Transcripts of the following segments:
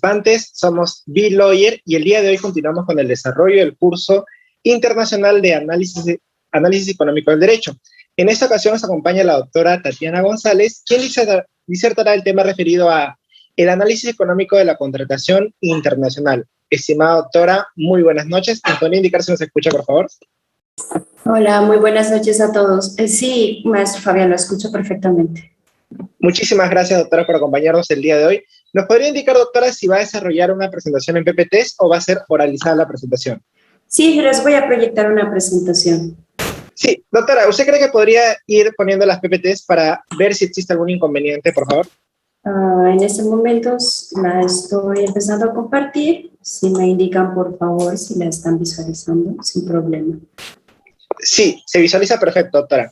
participantes, somos B-Lawyer y el día de hoy continuamos con el desarrollo del curso internacional de análisis económico del derecho. En esta ocasión nos acompaña la doctora Tatiana González, quien disertará el tema referido a el análisis económico de la contratación internacional. Estimada doctora, muy buenas noches. ¿Me puede indicar si nos escucha, por favor? Hola, muy buenas noches a todos. Sí, maestro Fabián, lo escucho perfectamente. Muchísimas gracias, doctora, por acompañarnos el día de hoy. ¿Nos podría indicar, doctora, si va a desarrollar una presentación en PPTs o va a ser oralizada la presentación? Sí, les voy a proyectar una presentación. Sí, doctora, ¿usted cree que podría ir poniendo las PPTs para ver si existe algún inconveniente, por favor? En estos momentos la estoy empezando a compartir. Si me indican, por favor, si la están visualizando, sin problema. Sí, se visualiza perfecto, doctora.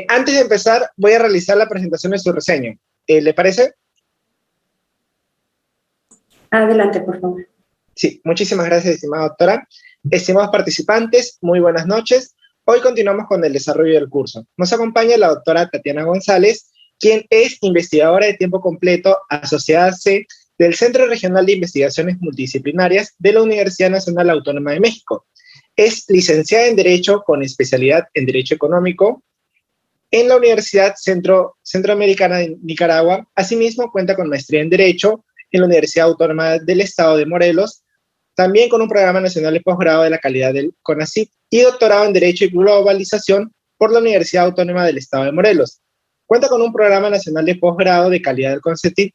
Antes de empezar, voy a realizar la presentación de su reseña. ¿Le parece? Adelante, por favor. Sí, muchísimas gracias, estimada doctora. Estimados participantes, muy buenas noches. Hoy continuamos con el desarrollo del curso. Nos acompaña la doctora Tatiana González, quien es investigadora de tiempo completo asociada C del Centro Regional de Investigaciones Multidisciplinarias de la Universidad Nacional Autónoma de México. Es licenciada en Derecho con especialidad en Derecho Económico en la Universidad Centroamericana de Nicaragua. Asimismo, cuenta con maestría en Derecho en la Universidad Autónoma del Estado de Morelos, también con un programa nacional de posgrado de la calidad del CONACYT y doctorado en Derecho y Globalización por la Universidad Autónoma del Estado de Morelos. Cuenta con un programa nacional de posgrado de calidad del CONCETIP.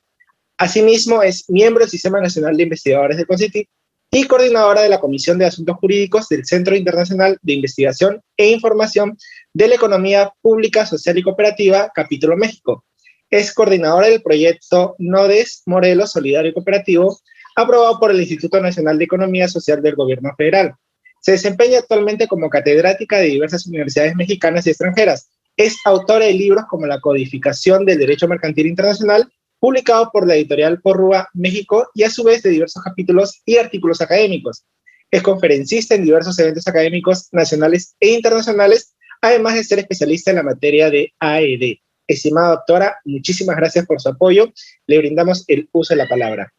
Asimismo, es miembro del Sistema Nacional de Investigadores del CONCETIP y coordinadora de la Comisión de Asuntos Jurídicos del Centro Internacional de Investigación e Información de la Economía Pública, Social y Cooperativa, Capítulo México. Es coordinadora del proyecto NODES Morelos Solidario y Cooperativo, aprobado por el Instituto Nacional de Economía Social del Gobierno Federal. Se desempeña actualmente como catedrática de diversas universidades mexicanas y extranjeras. Es autora de libros como La Codificación del Derecho Mercantil Internacional, publicado por la editorial Porrúa México, y a su vez de diversos capítulos y artículos académicos. Es conferencista en diversos eventos académicos nacionales e internacionales, además de ser especialista en la materia de AED. Estimada doctora, muchísimas gracias por su apoyo. Le brindamos el uso de la palabra.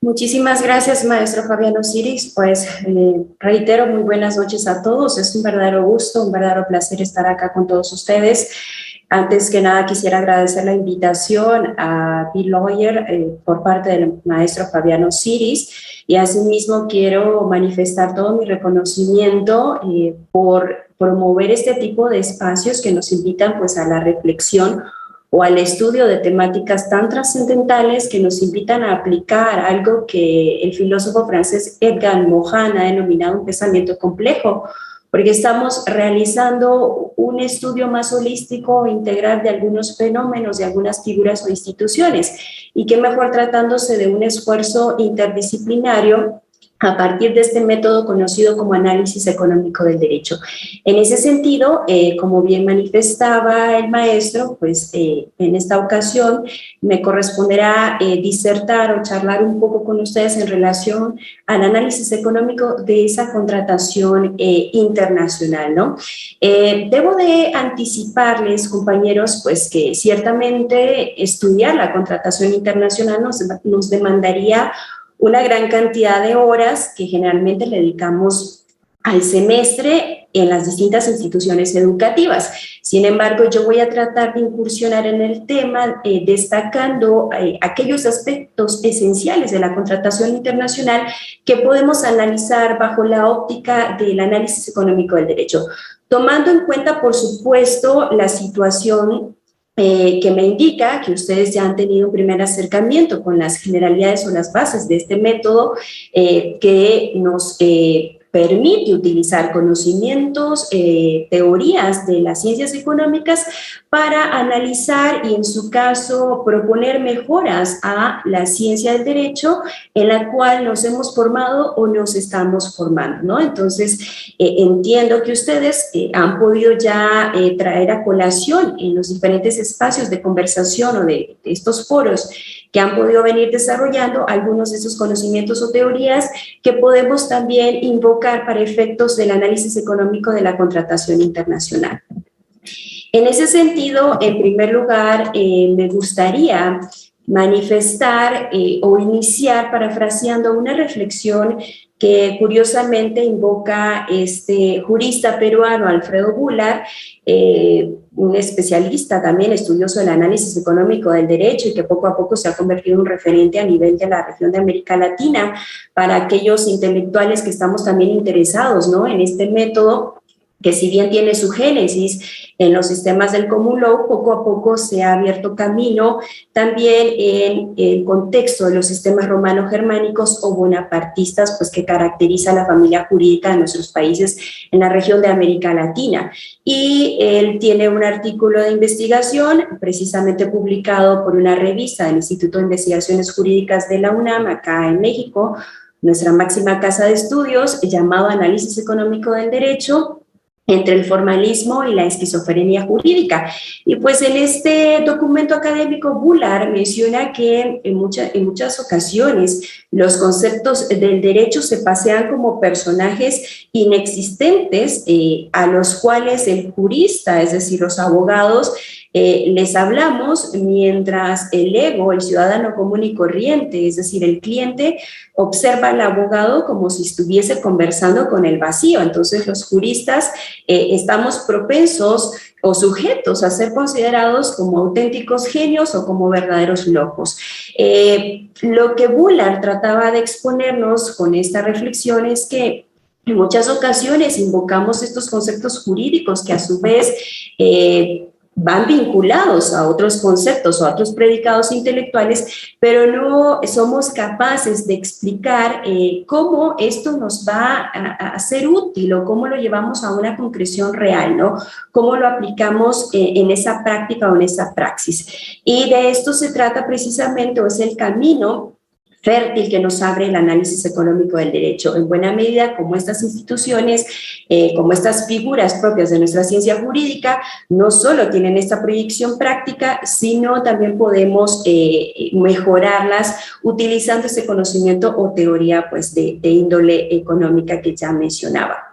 Muchísimas gracias, maestro Fabián Osiris. Pues reitero, muy buenas noches a todos. Es un verdadero gusto, un verdadero placer estar acá con todos ustedes. Antes que nada, quisiera agradecer la invitación a B-Lawyer por parte del maestro Fabián Osiris, y asimismo quiero manifestar todo mi reconocimiento por promover este tipo de espacios que nos invitan pues a la reflexión o al estudio de temáticas tan trascendentales que nos invitan a aplicar algo que el filósofo francés Edgar Morin ha denominado un pensamiento complejo, porque estamos realizando un estudio más holístico, integral de algunos fenómenos, de algunas figuras o instituciones, y qué mejor tratándose de un esfuerzo interdisciplinario a partir de este método conocido como análisis económico del derecho. En ese sentido, como bien manifestaba el maestro, pues en esta ocasión me corresponderá disertar o charlar un poco con ustedes en relación al análisis económico de esa contratación internacional, ¿no? Debo de anticiparles, compañeros, pues que ciertamente estudiar la contratación internacional nos demandaría una gran cantidad de horas que generalmente le dedicamos al semestre en las distintas instituciones educativas. Sin embargo, yo voy a tratar de incursionar en el tema destacando aquellos aspectos esenciales de la contratación internacional que podemos analizar bajo la óptica del análisis económico del derecho, tomando en cuenta, por supuesto, la situación que me indica que ustedes ya han tenido un primer acercamiento con las generalidades o las bases de este método que nos permite utilizar conocimientos, teorías de las ciencias económicas para analizar y, en su caso, proponer mejoras a la ciencia del derecho en la cual nos hemos formado o nos estamos formando, ¿no? Entonces, entiendo que ustedes han podido ya traer a colación en los diferentes espacios de conversación o de estos foros que han podido venir desarrollando algunos de esos conocimientos o teorías que podemos también invocar para efectos del análisis económico de la contratación internacional. En ese sentido, en primer lugar, me gustaría manifestar o iniciar parafraseando una reflexión que curiosamente invoca este jurista peruano Alfredo Goulart, un especialista también estudioso del análisis económico del derecho y que poco a poco se ha convertido en un referente a nivel de la región de América Latina para aquellos intelectuales que estamos también interesados, ¿no?, en este método que, si bien tiene su génesis en los sistemas del common law, poco a poco se ha abierto camino también en el contexto de los sistemas romano-germánicos o bonapartistas, pues que caracteriza la familia jurídica de nuestros países en la región de América Latina. Y él tiene un artículo de investigación precisamente publicado por una revista del Instituto de Investigaciones Jurídicas de la UNAM, acá en México, nuestra máxima casa de estudios, llamado Análisis Económico del Derecho entre el formalismo y la esquizofrenia jurídica. Y pues en este documento académico Goulart menciona que en muchas ocasiones los conceptos del derecho se pasean como personajes inexistentes a los cuales el jurista, es decir, los abogados, les hablamos mientras el ego, el ciudadano común y corriente, es decir, el cliente, observa al abogado como si estuviese conversando con el vacío. Entonces los juristas estamos propensos o sujetos a ser considerados como auténticos genios o como verdaderos locos. Lo que Goulart trataba de exponernos con esta reflexión es que en muchas ocasiones invocamos estos conceptos jurídicos que a su vez van vinculados a otros conceptos o a otros predicados intelectuales, pero no somos capaces de explicar cómo esto nos va a ser útil o cómo lo llevamos a una concreción real, ¿no? Cómo lo aplicamos en esa práctica o en esa praxis. Y de esto se trata precisamente, o es el camino fértil que nos abre el análisis económico del derecho, en buena medida como estas instituciones, como estas figuras propias de nuestra ciencia jurídica, no solo tienen esta proyección práctica, sino también podemos mejorarlas utilizando ese conocimiento o teoría pues, de índole económica que ya mencionaba.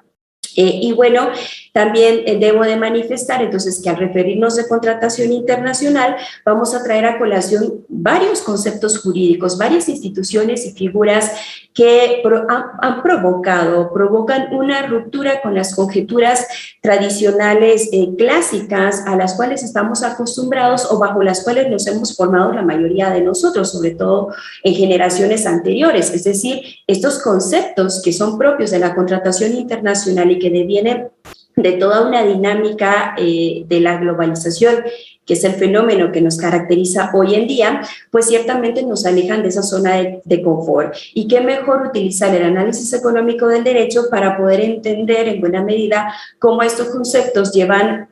Y bueno, también debo de manifestar entonces que al referirnos de contratación internacional vamos a traer a colación varios conceptos jurídicos, varias instituciones y figuras que provocan una ruptura con las conjeturas tradicionales clásicas a las cuales estamos acostumbrados o bajo las cuales nos hemos formado la mayoría de nosotros, sobre todo en generaciones anteriores. Es decir, estos conceptos que son propios de la contratación internacional y que devienen de toda una dinámica de la globalización, que es el fenómeno que nos caracteriza hoy en día, pues ciertamente nos alejan de esa zona de confort. Y qué mejor utilizar el análisis económico del derecho para poder entender en buena medida cómo estos conceptos llevan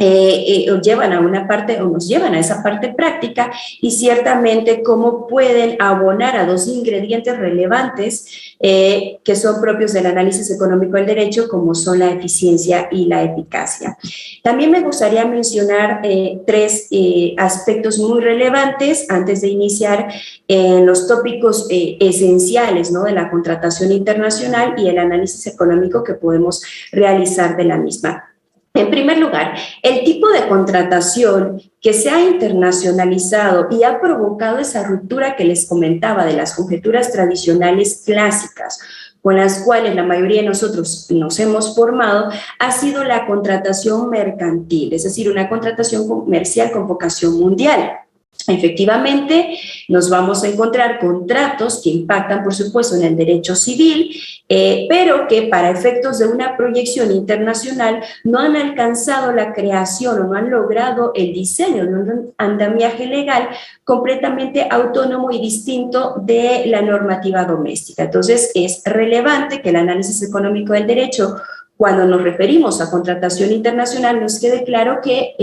a una parte o nos llevan a esa parte práctica y ciertamente cómo pueden abonar a dos ingredientes relevantes que son propios del análisis económico del derecho, como son la eficiencia y la eficacia. También me gustaría mencionar tres aspectos muy relevantes antes de iniciar los tópicos esenciales, ¿no?, de la contratación internacional y el análisis económico que podemos realizar de la misma. En primer lugar, el tipo de contratación que se ha internacionalizado y ha provocado esa ruptura que les comentaba de las conjeturas tradicionales clásicas con las cuales la mayoría de nosotros nos hemos formado, ha sido la contratación mercantil, es decir, una contratación comercial con vocación mundial. Efectivamente, nos vamos a encontrar contratos que impactan, por supuesto, en el derecho civil, pero que para efectos de una proyección internacional no han alcanzado la creación o no han logrado el diseño de un andamiaje legal completamente autónomo y distinto de la normativa doméstica. Entonces, es relevante que el análisis económico del derecho, cuando nos referimos a contratación internacional, nos quede claro que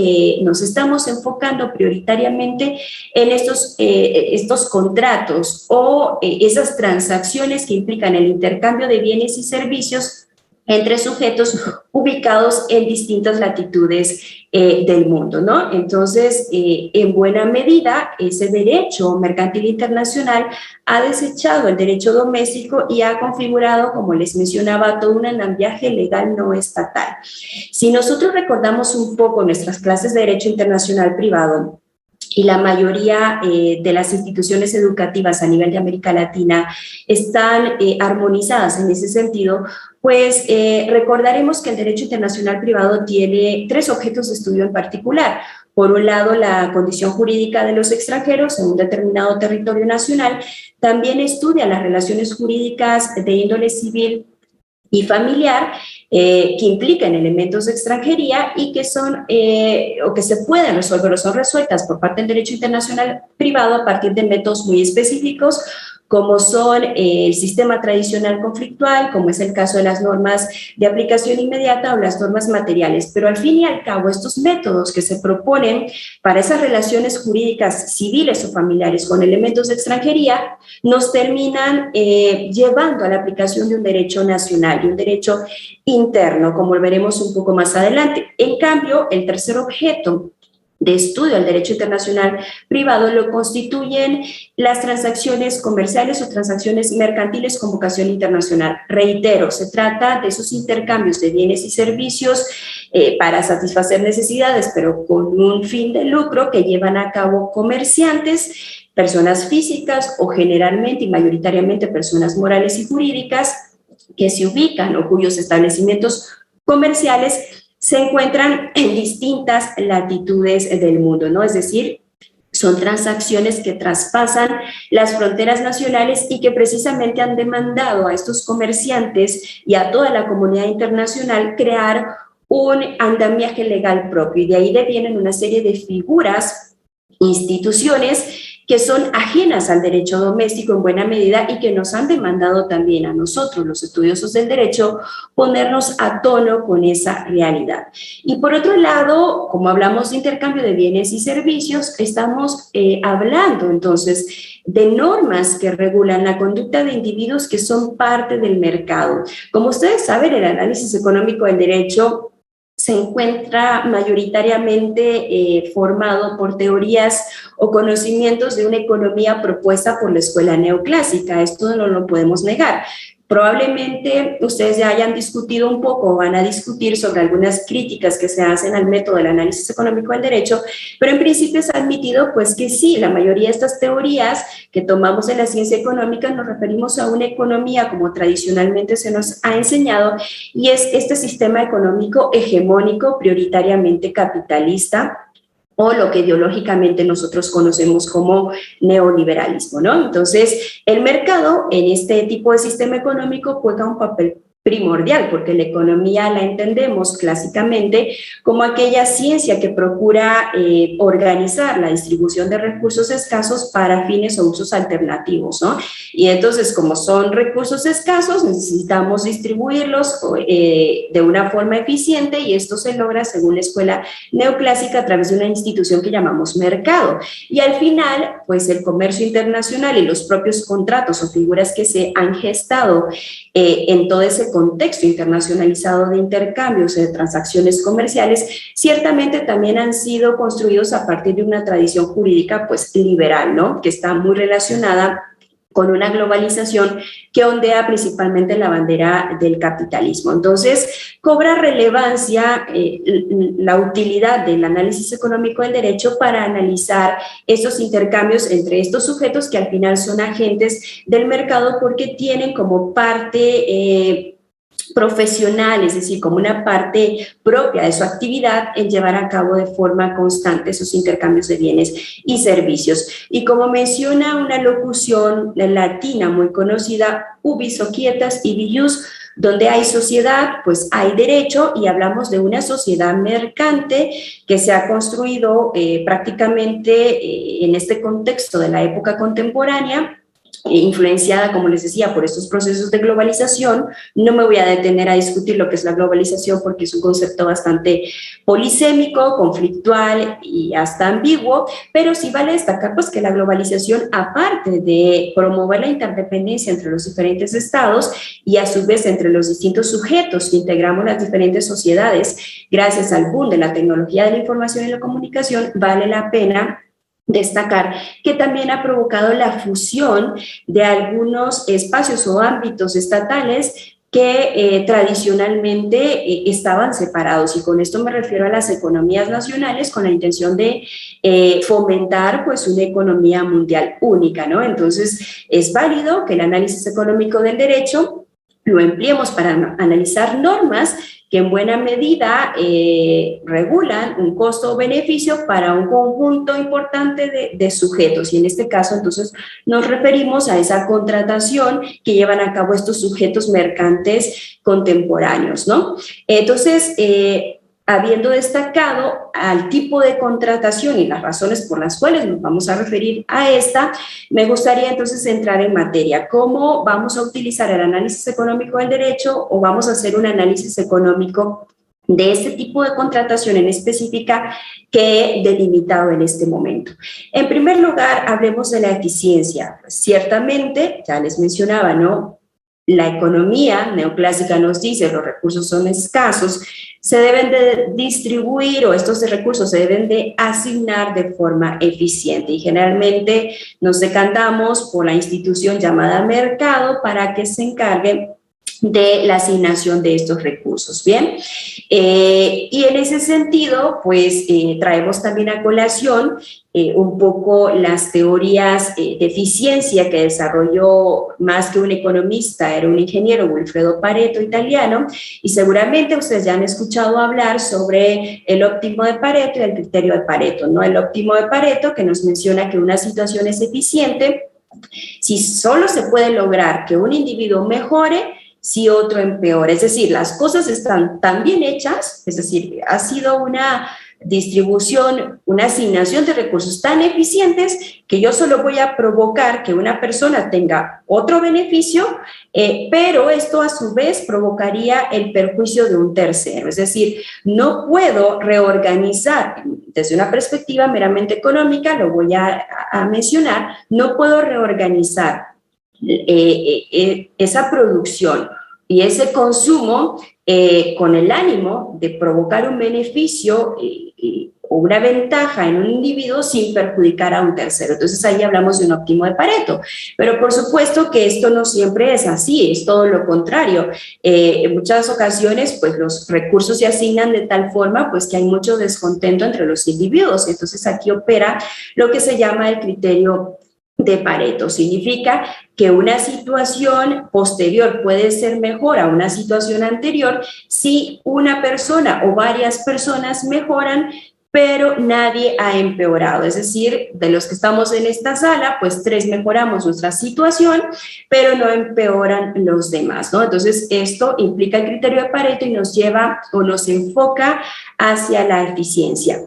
nos estamos enfocando prioritariamente en estos contratos o esas transacciones que implican el intercambio de bienes y servicios entre sujetos ubicados en distintas latitudes del mundo, ¿no? Entonces, en buena medida, ese derecho mercantil internacional ha desechado el derecho doméstico y ha configurado, como les mencionaba, todo un andamiaje legal no estatal. Si nosotros recordamos un poco nuestras clases de derecho internacional privado, y la mayoría de las instituciones educativas a nivel de América Latina están armonizadas en ese sentido, pues recordaremos que el derecho internacional privado tiene 3 objetos de estudio en particular. Por un lado, la condición jurídica de los extranjeros en un determinado territorio nacional. También estudia las relaciones jurídicas de índole civil y familiar que implican elementos de extranjería y que son o que se pueden resolver o son resueltas por parte del derecho internacional privado a partir de métodos muy específicos, como son el sistema tradicional conflictual, como es el caso de las normas de aplicación inmediata o las normas materiales. Pero al fin y al cabo, estos métodos que se proponen para esas relaciones jurídicas civiles o familiares con elementos de extranjería nos terminan llevando a la aplicación de un derecho nacional, de un derecho interno, como veremos un poco más adelante. En cambio, el tercer objeto de estudio del derecho internacional privado lo constituyen las transacciones comerciales o transacciones mercantiles con vocación internacional. Reitero, se trata de esos intercambios de bienes y servicios para satisfacer necesidades, pero con un fin de lucro que llevan a cabo comerciantes, personas físicas o generalmente y mayoritariamente personas morales y jurídicas que se ubican o cuyos establecimientos comerciales se encuentran en distintas latitudes del mundo, ¿no? Es decir, son transacciones que traspasan las fronteras nacionales y que precisamente han demandado a estos comerciantes y a toda la comunidad internacional crear un andamiaje legal propio. Y de ahí devienen una serie de figuras, instituciones que son ajenas al derecho doméstico en buena medida y que nos han demandado también a nosotros, los estudiosos del derecho, ponernos a tono con esa realidad. Y por otro lado, como hablamos de intercambio de bienes y servicios, estamos hablando entonces de normas que regulan la conducta de individuos que son parte del mercado. Como ustedes saben, el análisis económico del derecho se encuentra mayoritariamente formado por teorías o conocimientos de una economía propuesta por la escuela neoclásica. Esto no lo podemos negar. Probablemente ustedes ya hayan discutido un poco o van a discutir sobre algunas críticas que se hacen al método del análisis económico del derecho, pero en principio se ha admitido pues que sí, la mayoría de estas teorías que tomamos en la ciencia económica nos referimos a una economía como tradicionalmente se nos ha enseñado y es este sistema económico hegemónico, prioritariamente capitalista, o lo que ideológicamente nosotros conocemos como neoliberalismo, ¿no? Entonces, el mercado en este tipo de sistema económico juega un papel primordial, porque la economía la entendemos clásicamente como aquella ciencia que procura organizar la distribución de recursos escasos para fines o usos alternativos, ¿no? Y entonces, como son recursos escasos, necesitamos distribuirlos de una forma eficiente y esto se logra, según la escuela neoclásica, a través de una institución que llamamos mercado. Y al final, pues el comercio internacional y los propios contratos o figuras que se han gestado en todo ese contexto internacionalizado de intercambios, de transacciones comerciales, ciertamente también han sido construidos a partir de una tradición jurídica pues liberal, ¿no? Que está muy relacionada con una globalización que ondea principalmente la bandera del capitalismo. Entonces, cobra relevancia la utilidad del análisis económico del derecho para analizar esos intercambios entre estos sujetos que al final son agentes del mercado porque tienen como parte profesional, es decir, como una parte propia de su actividad en llevar a cabo de forma constante esos intercambios de bienes y servicios. Y como menciona una locución latina muy conocida, ubis o quietas ibi ius, donde hay sociedad, pues hay derecho, y hablamos de una sociedad mercante que se ha construido prácticamente en este contexto de la época contemporánea, influenciada, como les decía, por estos procesos de globalización. No me voy a detener a discutir lo que es la globalización porque es un concepto bastante polisémico, conflictual y hasta ambiguo, pero sí vale destacar pues que la globalización, aparte de promover la interdependencia entre los diferentes estados y a su vez entre los distintos sujetos que integramos las diferentes sociedades, gracias al boom de la tecnología de la información y la comunicación, vale la pena destacar que también ha provocado la fusión de algunos espacios o ámbitos estatales que tradicionalmente estaban separados, y con esto me refiero a las economías nacionales con la intención de fomentar pues una economía mundial única, ¿no? Entonces es válido que el análisis económico del derecho lo empleemos para analizar normas que en buena medida regulan un costo o beneficio para un conjunto importante de sujetos, y en este caso entonces nos referimos a esa contratación que llevan a cabo estos sujetos mercantes contemporáneos, ¿no? Entonces, habiendo destacado al tipo de contratación y las razones por las cuales nos vamos a referir a esta, me gustaría entonces entrar en materia. ¿Cómo vamos a utilizar el análisis económico del derecho, o vamos a hacer un análisis económico de este tipo de contratación en específica que he delimitado en este momento? En primer lugar, hablemos de la eficiencia. Pues, ciertamente, ya les mencionaba, ¿no? La economía neoclásica nos dice los recursos son escasos, se deben de distribuir, o estos recursos se deben de asignar de forma eficiente, y generalmente nos decantamos por la institución llamada mercado para que se encargue de la asignación de estos recursos. Bien, y en ese sentido, pues traemos también a colación un poco las teorías de eficiencia que desarrolló, más que un economista, era un ingeniero, Wilfredo Pareto, italiano, y seguramente ustedes ya han escuchado hablar sobre el óptimo de Pareto y el criterio de Pareto, ¿no? El óptimo de Pareto, que nos menciona que una situación es eficiente si solo se puede lograr que un individuo mejore si otro empeora. Es decir, las cosas están tan bien hechas, es decir, ha sido una distribución, una asignación de recursos tan eficientes que yo solo voy a provocar que una persona tenga otro beneficio, pero esto a su vez provocaría el perjuicio de un tercero. Es decir, no puedo reorganizar desde una perspectiva meramente económica, lo voy a mencionar, no puedo reorganizar esa producción y ese consumo con el ánimo de provocar un beneficio o una ventaja en un individuo sin perjudicar a un tercero. Entonces ahí hablamos de un óptimo de Pareto, pero por supuesto que esto no siempre es así, es todo lo contrario. En muchas ocasiones pues los recursos se asignan de tal forma pues que hay mucho descontento entre los individuos. Entonces aquí opera lo que se llama el criterio de Pareto. Significa que una situación posterior puede ser mejor a una situación anterior si una persona o varias personas mejoran, pero nadie ha empeorado. Es decir, de los que estamos en esta sala, pues 3 mejoramos nuestra situación, pero no empeoran los demás, ¿no? Entonces, esto implica el criterio de Pareto y nos lleva o nos enfoca hacia la eficiencia.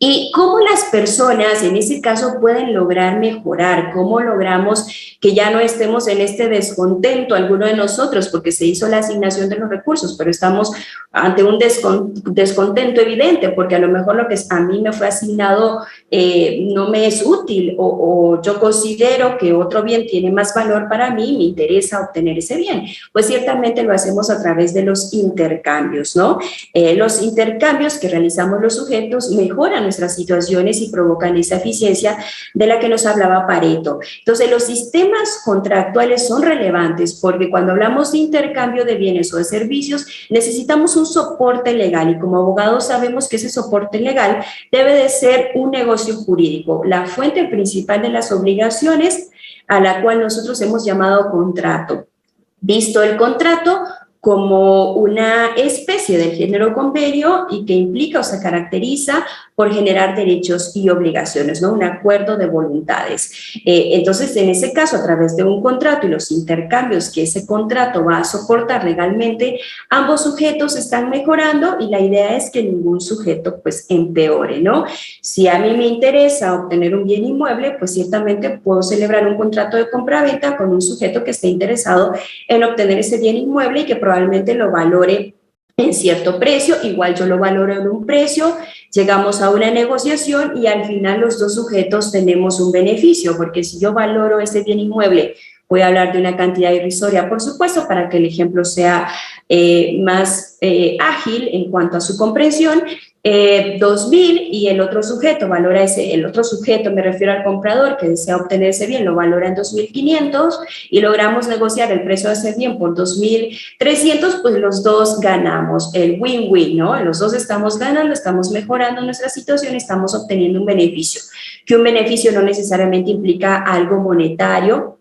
¿Y cómo las personas en ese caso pueden lograr mejorar? ¿Cómo logramos que ya no estemos en este descontento alguno de nosotros porque se hizo la asignación de los recursos, pero estamos ante un descontento evidente porque a lo mejor lo que a mí me fue asignado no me es útil, o yo considero que otro bien tiene más valor para mí y me interesa obtener ese bien? Pues ciertamente lo hacemos a través de los intercambios, ¿no? Los intercambios que realizamos los sujetos mejoran nuestras situaciones y provocan esa eficiencia de la que nos hablaba Pareto. Entonces, los sistemas contractuales son relevantes porque cuando hablamos de intercambio de bienes o de servicios, necesitamos un soporte legal, y como abogados sabemos que ese soporte legal debe de ser un negocio jurídico, la fuente principal de las obligaciones, a la cual nosotros hemos llamado contrato. Visto el contrato como una especie del género convenio y que implica o se caracteriza por generar derechos y obligaciones, ¿no? Un acuerdo de voluntades. Entonces, en ese caso, a través de un contrato y los intercambios que ese contrato va a soportar legalmente, ambos sujetos están mejorando y la idea es que ningún sujeto pues empeore, ¿no? Si a mí me interesa obtener un bien inmueble, pues ciertamente puedo celebrar un contrato de compra-venta con un sujeto que esté interesado en obtener ese bien inmueble y que probablemente lo valore en cierto precio, igual yo lo valoro en un precio, llegamos a una negociación y al final los dos sujetos tenemos un beneficio, porque si yo valoro ese bien inmueble, voy a hablar de una cantidad irrisoria, por supuesto, para que el ejemplo sea más ágil en cuanto a su comprensión, 2.000 y el otro sujeto valora el otro sujeto, me refiero al comprador que desea obtener ese bien, lo valora en 2.500 y logramos negociar el precio de ese bien por 2.300, pues los dos ganamos, el win-win, ¿no? Los dos estamos ganando, estamos mejorando nuestra situación, estamos obteniendo un beneficio, que un beneficio no necesariamente implica algo monetario.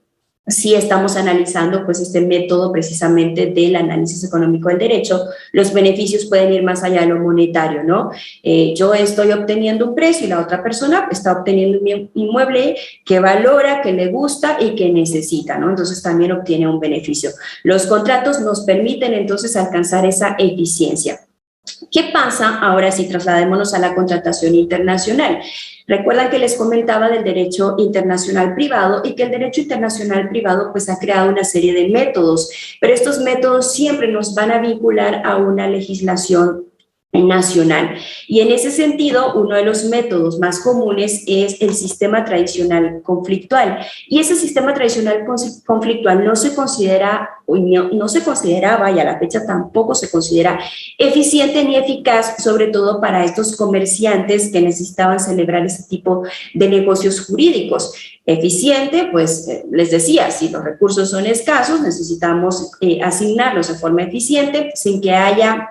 Si estamos analizando pues este método precisamente del análisis económico del derecho, los beneficios pueden ir más allá de lo monetario, ¿no? Yo estoy obteniendo un precio y la otra persona está obteniendo un inmueble que valora, que le gusta y que necesita, ¿no? Entonces también obtiene un beneficio. Los contratos nos permiten entonces alcanzar esa eficiencia. ¿Qué pasa? Ahora sí, trasladémonos a la contratación internacional. Recuerdan que les comentaba del derecho internacional privado y que el derecho internacional privado pues ha creado una serie de métodos, pero estos métodos siempre nos van a vincular a una legislación nacional. Y en ese sentido, uno de los métodos más comunes es el sistema tradicional conflictual. Y ese sistema tradicional conflictual no se consideraba, y a la fecha tampoco se considera eficiente ni eficaz, sobre todo para estos comerciantes que necesitaban celebrar ese tipo de negocios jurídicos. Eficiente, pues les decía, si los recursos son escasos, necesitamos asignarlos de forma eficiente sin que haya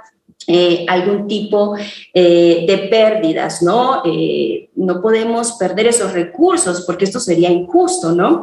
algún tipo de pérdidas, ¿no? No podemos perder esos recursos porque esto sería injusto, ¿no?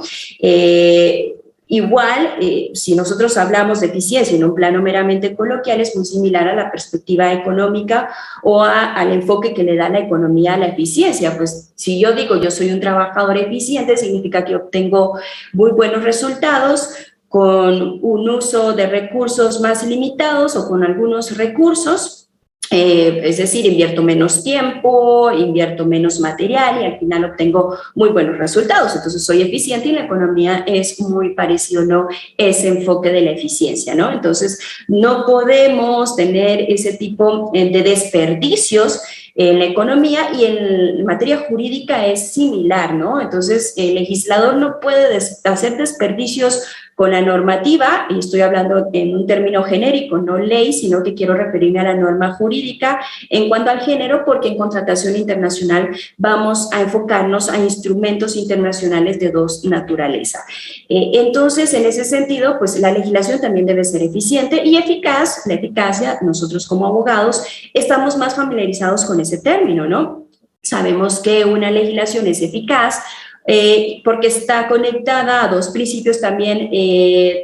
Igual, si nosotros hablamos de eficiencia en un plano meramente coloquial, es muy similar a la perspectiva económica o al enfoque que le da la economía a la eficiencia. Pues si yo digo yo soy un trabajador eficiente, significa que obtengo muy buenos resultados con un uso de recursos más limitados o con algunos recursos, es decir, invierto menos tiempo, invierto menos material y al final obtengo muy buenos resultados. Entonces soy eficiente y la economía es muy parecido, ¿no? Ese enfoque de la eficiencia, ¿no? Entonces no podemos tener ese tipo de desperdicios en la economía y en materia jurídica es similar, ¿no? Entonces el legislador no puede hacer desperdicios con la normativa, y estoy hablando en un término genérico, no ley, sino que quiero referirme a la norma jurídica en cuanto al género, porque en contratación internacional vamos a enfocarnos a instrumentos internacionales de dos naturaleza. Entonces, en ese sentido, pues la legislación también debe ser eficiente y eficaz. La eficacia, nosotros como abogados estamos más familiarizados con ese término, ¿no? Sabemos que una legislación es eficaz porque está conectada a dos principios también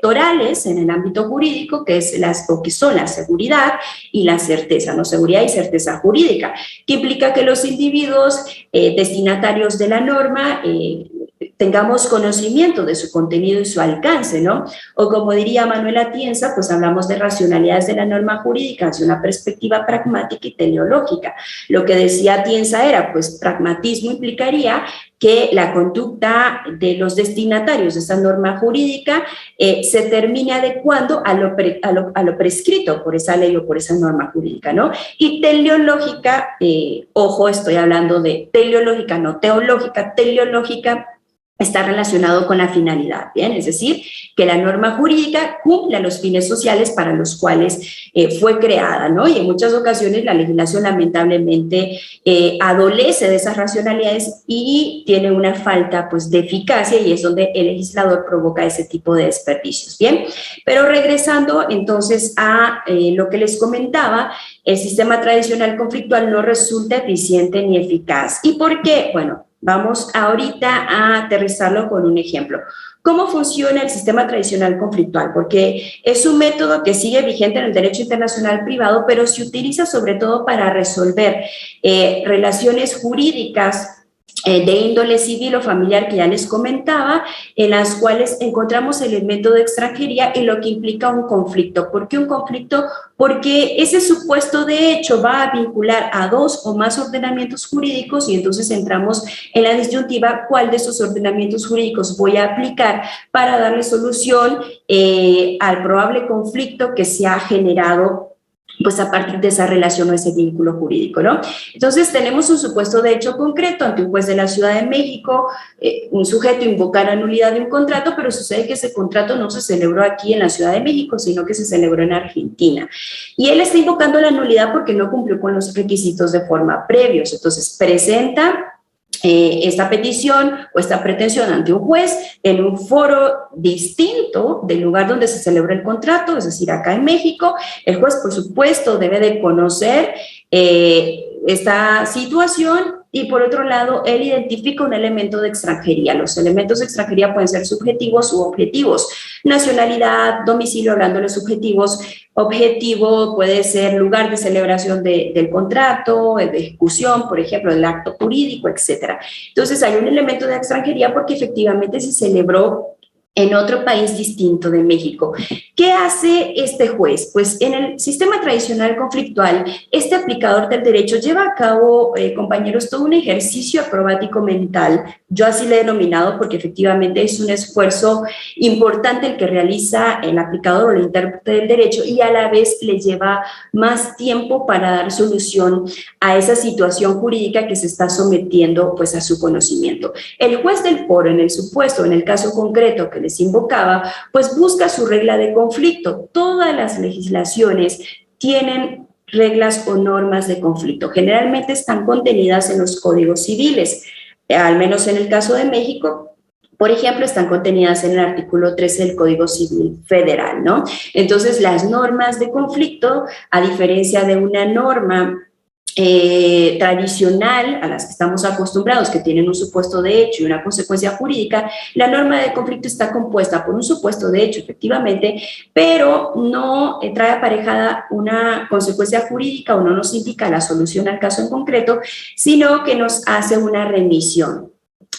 torales en el ámbito jurídico, que son la seguridad y la certeza, ¿no? Seguridad y certeza jurídica, que implica que los individuos destinatarios de la norma tengamos conocimiento de su contenido y su alcance, ¿no? O como diría Manuel Atienza, pues hablamos de racionalidades de la norma jurídica desde una perspectiva pragmática y teleológica. Lo que decía Atienza era, pues pragmatismo implicaría que la conducta de los destinatarios de esa norma jurídica se termine adecuando a lo prescrito por esa ley o por esa norma jurídica, ¿no? Y teleológica, ojo, estoy hablando de teleológica, no teológica, teleológica, está relacionado con la finalidad, ¿bien? Es decir, que la norma jurídica cumpla los fines sociales para los cuales fue creada, ¿no? Y en muchas ocasiones la legislación lamentablemente adolece de esas racionalidades y tiene una falta, pues, de eficacia, y es donde el legislador provoca ese tipo de desperdicios, ¿bien? Pero regresando entonces a lo que les comentaba, el sistema tradicional conflictual no resulta eficiente ni eficaz. ¿Y por qué? Bueno, vamos ahorita a aterrizarlo con un ejemplo. ¿Cómo funciona el sistema tradicional conflictual? Porque es un método que sigue vigente en el derecho internacional privado, pero se utiliza sobre todo para resolver relaciones jurídicas de índole civil o familiar que ya les comentaba, en las cuales encontramos elementos de extranjería y lo que implica un conflicto. ¿Por qué un conflicto? Porque ese supuesto de hecho va a vincular a dos o más ordenamientos jurídicos y entonces entramos en la disyuntiva cuál de esos ordenamientos jurídicos voy a aplicar para darle solución al probable conflicto que se ha generado pues a partir de esa relación o ese vínculo jurídico, ¿no? Entonces tenemos un supuesto de hecho concreto ante un juez de la Ciudad de México, un sujeto invoca la nulidad de un contrato, pero sucede que ese contrato no se celebró aquí en la Ciudad de México, sino que se celebró en Argentina. Y él está invocando la nulidad porque no cumplió con los requisitos de forma previos. Entonces presenta esta petición o esta pretensión ante un juez en un foro distinto del lugar donde se celebra el contrato, es decir, acá en México. El juez, por supuesto, debe de conocer esta situación y, por otro lado, él identifica un elemento de extranjería. Los elementos de extranjería pueden ser subjetivos u objetivos. Nacionalidad, domicilio, hablando de los subjetivos, objetivo puede ser lugar de celebración del contrato, de ejecución, por ejemplo, del acto jurídico, etc. Entonces, hay un elemento de extranjería porque efectivamente se celebró en otro país distinto de México. ¿Qué hace este juez? Pues en el sistema tradicional conflictual, este aplicador del derecho lleva a cabo, compañeros, todo un ejercicio acrobático mental. Yo así le he denominado porque efectivamente es un esfuerzo importante el que realiza el aplicador o el intérprete del derecho y a la vez le lleva más tiempo para dar solución a esa situación jurídica que se está sometiendo pues a su conocimiento. El juez del foro, en el supuesto, en el caso concreto que les invocaba, pues busca su regla de conflicto. Todas las legislaciones tienen reglas o normas de conflicto. Generalmente están contenidas en los códigos civiles, al menos en el caso de México. Por ejemplo, están contenidas en el artículo 13 del Código Civil Federal, ¿no? Entonces, las normas de conflicto, a diferencia de una norma tradicional a las que estamos acostumbrados, que tienen un supuesto de hecho y una consecuencia jurídica, la norma de conflicto está compuesta por un supuesto de hecho, efectivamente, pero no trae aparejada una consecuencia jurídica o no nos indica la solución al caso en concreto, sino que nos hace una remisión.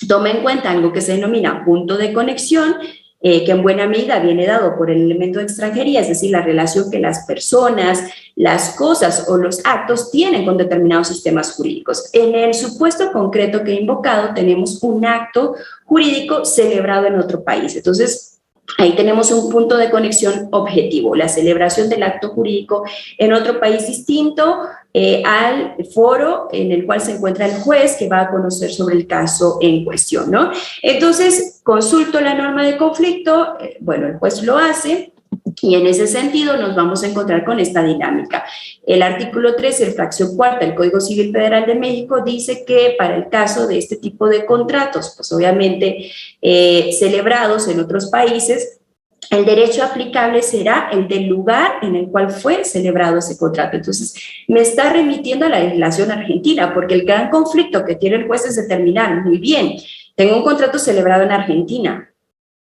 Toma en cuenta algo que se denomina punto de conexión, que en buena medida viene dado por el elemento de extranjería, es decir, la relación que las personas, las cosas o los actos tienen con determinados sistemas jurídicos. En el supuesto concreto que he invocado, tenemos un acto jurídico celebrado en otro país. Entonces, ahí tenemos un punto de conexión objetivo, la celebración del acto jurídico en otro país distinto al foro en el cual se encuentra el juez que va a conocer sobre el caso en cuestión, ¿no? Entonces, consulto la norma de conflicto, bueno, el juez lo hace, y en ese sentido nos vamos a encontrar con esta dinámica. El artículo 13, fracción cuarta del Código Civil Federal de México dice que para el caso de este tipo de contratos, pues obviamente celebrados en otros países, el derecho aplicable será el del lugar en el cual fue celebrado ese contrato. Entonces, me está remitiendo a la legislación argentina, porque el gran conflicto que tiene el juez es determinar, muy bien, tengo un contrato celebrado en Argentina,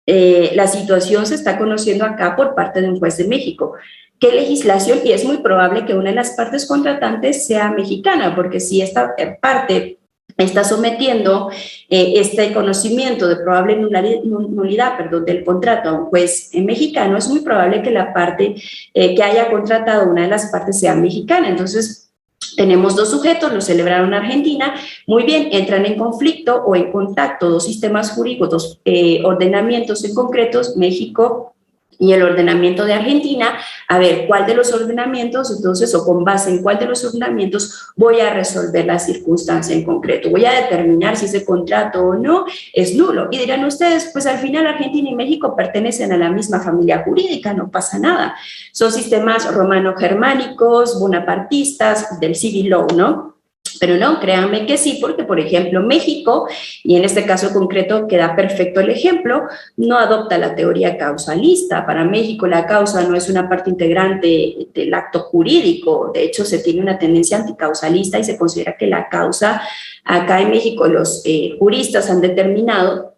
la situación se está conociendo acá por parte de un juez de México. ¿Qué legislación? Y es muy probable que una de las partes contratantes sea mexicana, porque si esta parte está sometiendo este conocimiento de probable nulidad del contrato a un juez mexicano, es muy probable que la parte que haya contratado una de las partes sea mexicana. Entonces, tenemos dos sujetos, lo celebraron en Argentina, muy bien, entran en conflicto o en contacto dos sistemas jurídicos, dos ordenamientos en concretos, México y el ordenamiento de Argentina. A ver, ¿cuál de los ordenamientos, entonces, o con base en cuál de los ordenamientos voy a resolver la circunstancia en concreto? Voy a determinar si ese contrato o no es nulo. Y dirán ustedes, pues al final Argentina y México pertenecen a la misma familia jurídica, no pasa nada. Son sistemas romano-germánicos, bonapartistas, del civil law, ¿no? Pero no, créanme que sí, porque, por ejemplo, México, y en este caso concreto queda perfecto el ejemplo, no adopta la teoría causalista. Para México la causa no es una parte integrante del acto jurídico, de hecho se tiene una tendencia anticausalista y se considera que la causa, acá en México los juristas han determinado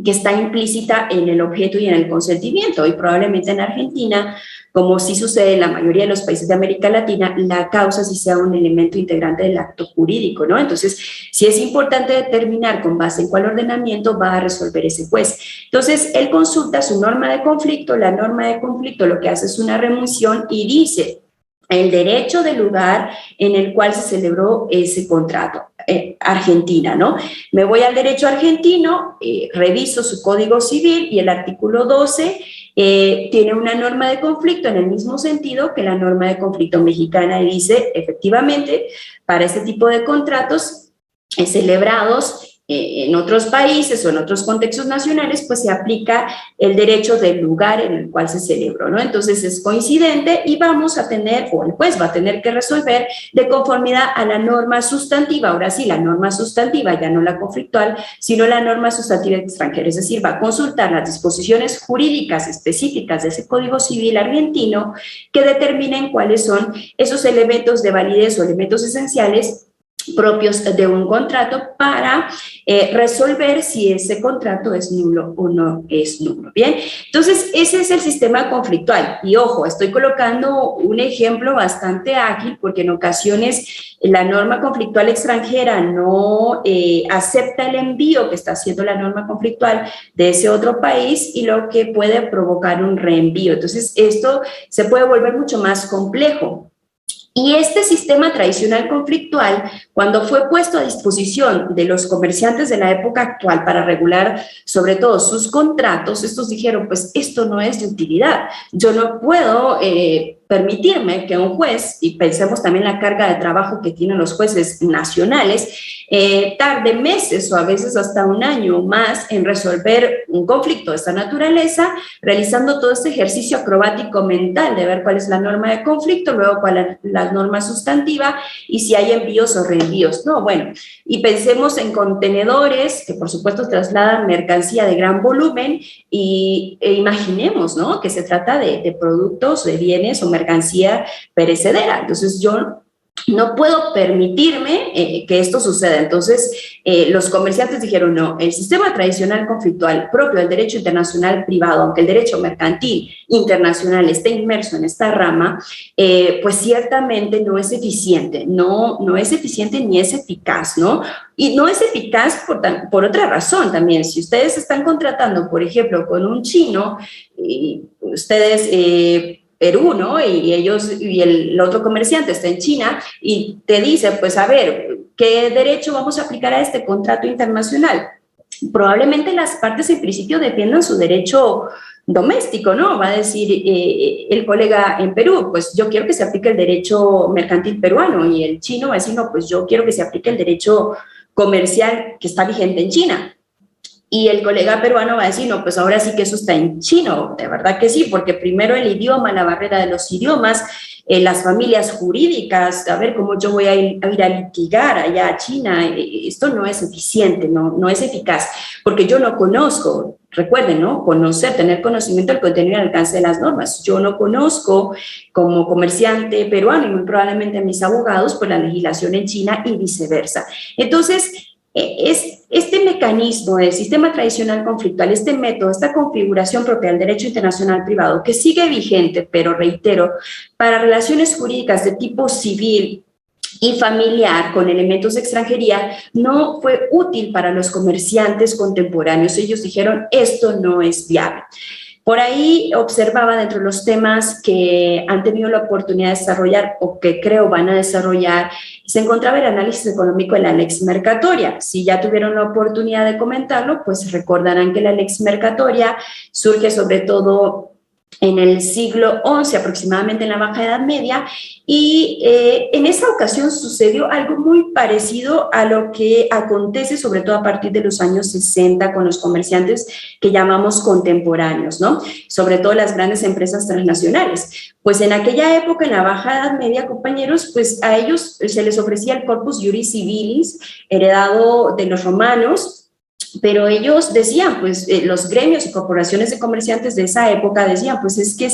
que está implícita en el objeto y en el consentimiento, y probablemente en Argentina, como sí sucede en la mayoría de los países de América Latina, la causa sí sea un elemento integrante del acto jurídico, ¿no? Entonces, sí es importante determinar con base en cuál ordenamiento va a resolver ese juez. Entonces, él consulta su norma de conflicto, la norma de conflicto lo que hace es una remisión y dice el derecho del lugar en el cual se celebró ese contrato. Argentina, ¿no? Me voy al derecho argentino, reviso su código civil y el artículo 12 tiene una norma de conflicto en el mismo sentido que la norma de conflicto mexicana, y dice, efectivamente, para este tipo de contratos celebrados en otros países o en otros contextos nacionales, pues se aplica el derecho del lugar en el cual se celebró, ¿no? Entonces es coincidente y vamos a tener, o el juez va a tener que resolver de conformidad a la norma sustantiva, ahora sí, la norma sustantiva, ya no la conflictual, sino la norma sustantiva extranjera, es decir, va a consultar las disposiciones jurídicas específicas de ese Código Civil argentino que determinen cuáles son esos elementos de validez o elementos esenciales propios de un contrato para resolver si ese contrato es nulo o no es nulo. Bien, entonces ese es el sistema conflictual. Y ojo, estoy colocando un ejemplo bastante ágil porque en ocasiones la norma conflictual extranjera no acepta el envío que está haciendo la norma conflictual de ese otro país y lo que puede provocar un reenvío. Entonces esto se puede volver mucho más complejo. Y este sistema tradicional conflictual, cuando fue puesto a disposición de los comerciantes de la época actual para regular sobre todo sus contratos, estos dijeron, pues esto no es de utilidad, yo no puedo permitirme que un juez, y pensemos también la carga de trabajo que tienen los jueces nacionales, tarde meses o a veces hasta un año más en resolver un conflicto de esta naturaleza, realizando todo este ejercicio acrobático mental de ver cuál es la norma de conflicto, luego cuál es la norma sustantiva y si hay envíos o reenvíos. No, bueno, y pensemos en contenedores que por supuesto trasladan mercancía de gran volumen e imaginemos, ¿no?, que se trata de productos, de bienes o mercancía perecedera. Entonces yo no puedo permitirme que esto suceda. Entonces, los comerciantes dijeron, no, el sistema tradicional conflictual propio del derecho internacional privado, aunque el derecho mercantil internacional esté inmerso en esta rama, pues ciertamente no es eficiente, no es eficiente ni es eficaz, ¿no? Y no es eficaz por otra razón también. Si ustedes están contratando, por ejemplo, con un chino, y ustedes... Perú, ¿no? Y ellos, y el otro comerciante está en China y te dice, pues a ver, ¿qué derecho vamos a aplicar a este contrato internacional? Probablemente las partes en principio defiendan su derecho doméstico, ¿no? Va a decir el colega en Perú, pues yo quiero que se aplique el derecho mercantil peruano, y el chino va a decir, no, pues yo quiero que se aplique el derecho comercial que está vigente en China. Y el colega peruano va a decir, no, pues ahora sí que eso está en chino, de verdad que sí, porque primero el idioma, la barrera de los idiomas, las familias jurídicas, a ver cómo yo voy a ir a litigar allá a China, esto no es eficiente, no es eficaz, porque yo no conozco, recuerden, ¿no?, conocer, tener conocimiento del contenido y alcance de las normas. Yo no conozco como comerciante peruano y muy probablemente mis abogados, pues la legislación en China y viceversa. Entonces, es este mecanismo del sistema tradicional conflictual, este método, esta configuración propia del derecho internacional privado que sigue vigente, pero reitero, para relaciones jurídicas de tipo civil y familiar con elementos de extranjería, no fue útil para los comerciantes contemporáneos. Ellos dijeron, esto no es viable. Por ahí observaba dentro de los temas que han tenido la oportunidad de desarrollar o que creo van a desarrollar, se encontraba el análisis económico de la lex mercatoria. Si ya tuvieron la oportunidad de comentarlo, pues recordarán que la lex mercatoria surge sobre todo en el siglo XI, aproximadamente en la Baja Edad Media, y en esa ocasión sucedió algo muy parecido a lo que acontece sobre todo a partir de los años 60 con los comerciantes que llamamos contemporáneos, ¿no? Sobre todo las grandes empresas transnacionales. Pues en aquella época, en la Baja Edad Media, compañeros, pues a ellos se les ofrecía el corpus iuris civilis, heredado de los romanos, pero ellos decían, pues los gremios y corporaciones de comerciantes de esa época decían, pues es que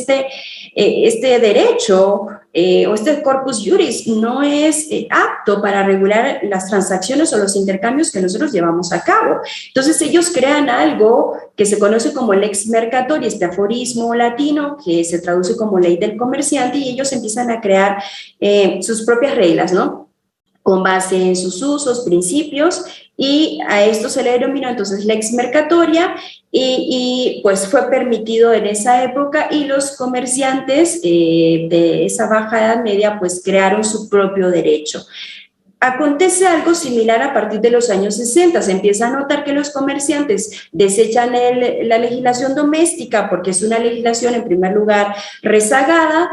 este derecho o este corpus iuris no es apto para regular las transacciones o los intercambios que nosotros llevamos a cabo. Entonces ellos crean algo que se conoce como lex mercatoria, este aforismo latino que se traduce como ley del comerciante, y ellos empiezan a crear sus propias reglas, ¿no?, con base en sus usos, principios, y a esto se le denominó entonces lex mercatoria, y pues fue permitido en esa época, y los comerciantes de esa Baja Edad Media pues crearon su propio derecho. Acontece algo similar a partir de los años 60. Se empieza a notar que los comerciantes desechan la legislación doméstica porque es una legislación, en primer lugar, rezagada.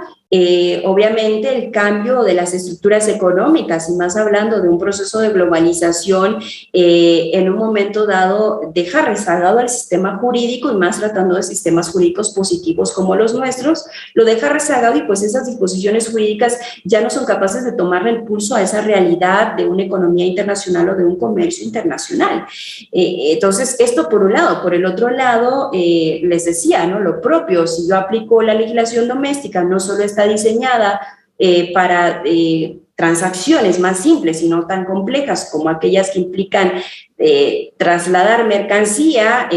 Obviamente el cambio de las estructuras económicas, y más hablando de un proceso de globalización, en un momento dado deja rezagado al sistema jurídico, y más tratando de sistemas jurídicos positivos como los nuestros, lo deja rezagado, y pues esas disposiciones jurídicas ya no son capaces de tomarle el pulso a esa realidad de una economía internacional o de un comercio internacional. Entonces, esto por un lado. Por el otro lado, les decía, ¿no? Lo propio, si yo aplico la legislación doméstica, no solo está diseñada para transacciones más simples y no tan complejas como aquellas que implican trasladar mercancía,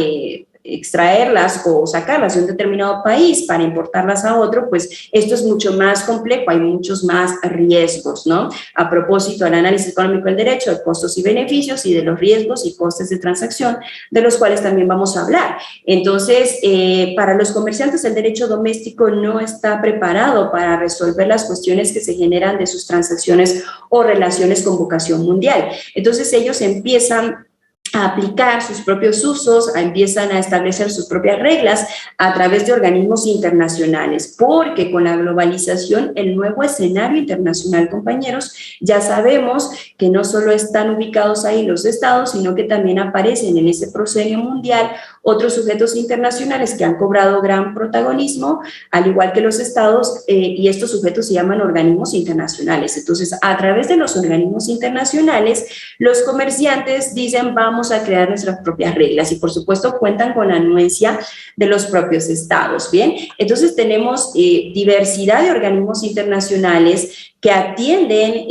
extraerlas o sacarlas de un determinado país para importarlas a otro, pues esto es mucho más complejo, hay muchos más riesgos, ¿no? A propósito del análisis económico del derecho, de costos y beneficios y de los riesgos y costes de transacción, de los cuales también vamos a hablar. Entonces, para los comerciantes el derecho doméstico no está preparado para resolver las cuestiones que se generan de sus transacciones o relaciones con vocación mundial. Entonces, ellos empiezan a aplicar sus propios usos, empiezan a establecer sus propias reglas a través de organismos internacionales, porque con la globalización, el nuevo escenario internacional, compañeros, ya sabemos que no solo están ubicados ahí los estados, sino que también aparecen en ese proscenio mundial otros sujetos internacionales que han cobrado gran protagonismo, al igual que los estados, y estos sujetos se llaman organismos internacionales. Entonces, a través de los organismos internacionales, los comerciantes dicen, vamos a crear nuestras propias reglas, y por supuesto cuentan con la anuencia de los propios estados. Bien, entonces tenemos diversidad de organismos internacionales que atienden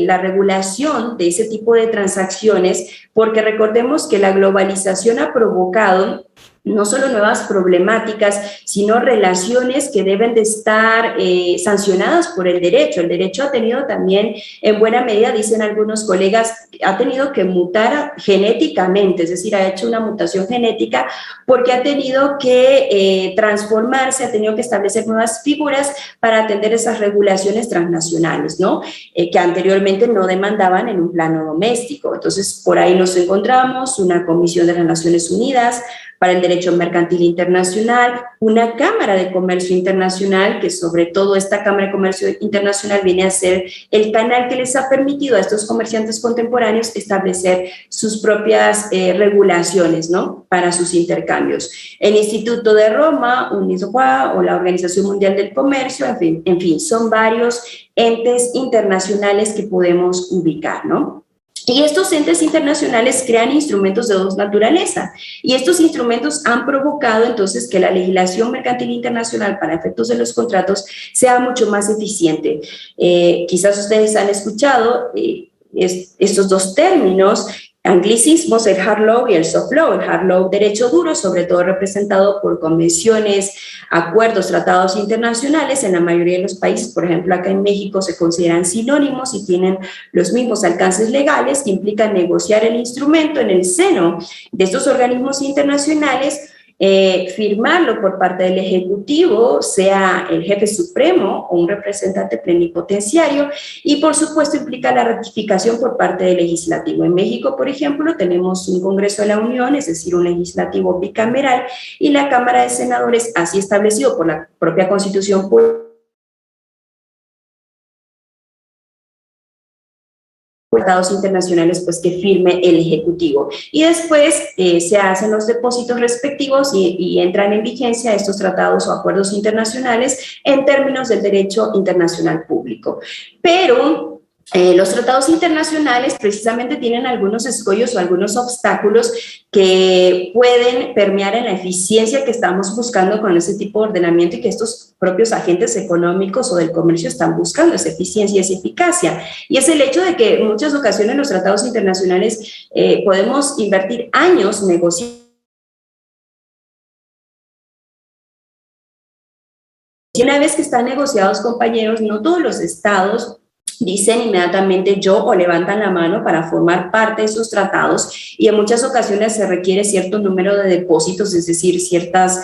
la regulación de ese tipo de transacciones, porque recordemos que la globalización ha provocado no solo nuevas problemáticas, sino relaciones que deben de estar sancionadas por el derecho. El derecho ha tenido también, en buena medida, dicen algunos colegas, ha tenido que mutar genéticamente, es decir, ha hecho una mutación genética porque ha tenido que transformarse, ha tenido que establecer nuevas figuras para atender esas regulaciones transnacionales, ¿no? Que anteriormente no demandaban en un plano doméstico. Entonces, por ahí nos encontramos una Comisión de las Naciones Unidas para el Derecho Mercantil Internacional, una Cámara de Comercio Internacional, que sobre todo esta Cámara de Comercio Internacional viene a ser el canal que les ha permitido a estos comerciantes contemporáneos establecer sus propias regulaciones, ¿no?, para sus intercambios. El Instituto de Roma, UNISOA, o la Organización Mundial del Comercio, en fin, son varios entes internacionales que podemos ubicar, ¿no? Y estos entes internacionales crean instrumentos de dos naturaleza, y estos instrumentos han provocado entonces que la legislación mercantil internacional para efectos de los contratos sea mucho más eficiente. Quizás ustedes han escuchado estos dos términos, anglicismos, el hard law y el soft law. El hard law, derecho duro, sobre todo representado por convenciones, acuerdos, tratados internacionales. En la mayoría de los países, por ejemplo acá en México, se consideran sinónimos y tienen los mismos alcances legales, que implican negociar el instrumento en el seno de estos organismos internacionales, firmarlo por parte del Ejecutivo, sea el jefe supremo o un representante plenipotenciario, y por supuesto implica la ratificación por parte del Legislativo. En México, por ejemplo, tenemos un Congreso de la Unión, es decir, un legislativo bicameral, y la Cámara de Senadores, así establecido por la propia Constitución tratados internacionales, pues que firme el Ejecutivo. Y después se hacen los depósitos respectivos y entran en vigencia estos tratados o acuerdos internacionales en términos del derecho internacional público. Pero los tratados internacionales precisamente tienen algunos escollos o algunos obstáculos que pueden permear en la eficiencia que estamos buscando con ese tipo de ordenamiento, y que estos propios agentes económicos o del comercio están buscando, esa eficiencia y esa eficacia. Y es el hecho de que en muchas ocasiones los tratados internacionales podemos invertir años negociando. Y una vez que están negociados, compañeros, no todos los estados dicen inmediatamente yo o levantan la mano para formar parte de esos tratados, y en muchas ocasiones se requiere cierto número de depósitos, es decir, ciertas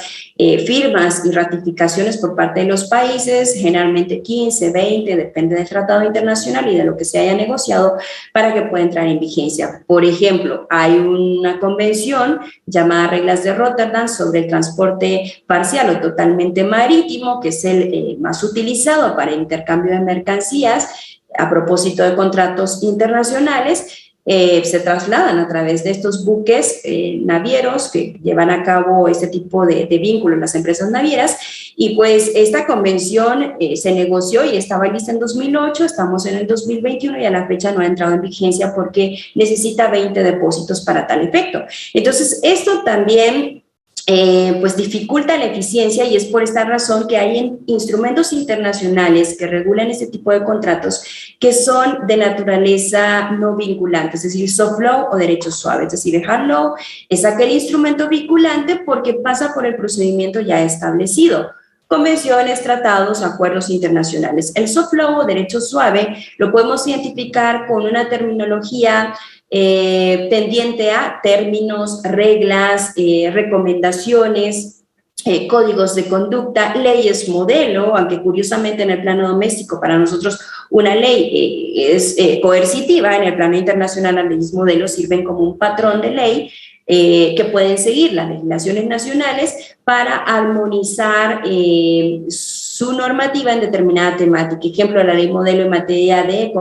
firmas y ratificaciones por parte de los países, generalmente 15, 20, depende del tratado internacional y de lo que se haya negociado para que pueda entrar en vigencia. Por ejemplo, hay una convención llamada Reglas de Rotterdam sobre el transporte parcial o totalmente marítimo, que es el más utilizado para el intercambio de mercancías. A propósito de contratos internacionales, se trasladan a través de estos buques navieros que llevan a cabo este tipo de vínculos en las empresas navieras, y pues esta convención se negoció y estaba lista en 2008, estamos en el 2021 y a la fecha no ha entrado en vigencia porque necesita 20 depósitos para tal efecto. Entonces, esto también pues dificulta la eficiencia, y es por esta razón que hay instrumentos internacionales que regulan este tipo de contratos que son de naturaleza no vinculante, es decir, soft law o derecho suave. Es decir, el hard law es aquel instrumento vinculante porque pasa por el procedimiento ya establecido: convenciones, tratados, acuerdos internacionales. El soft law o derecho suave lo podemos identificar con una terminología tendiente a términos, reglas, recomendaciones, códigos de conducta, leyes modelo, aunque curiosamente en el plano doméstico para nosotros una ley es coercitiva, en el plano internacional las leyes modelo sirven como un patrón de ley que pueden seguir las legislaciones nacionales para armonizar su normativa en determinada temática. Ejemplo, la ley modelo en materia de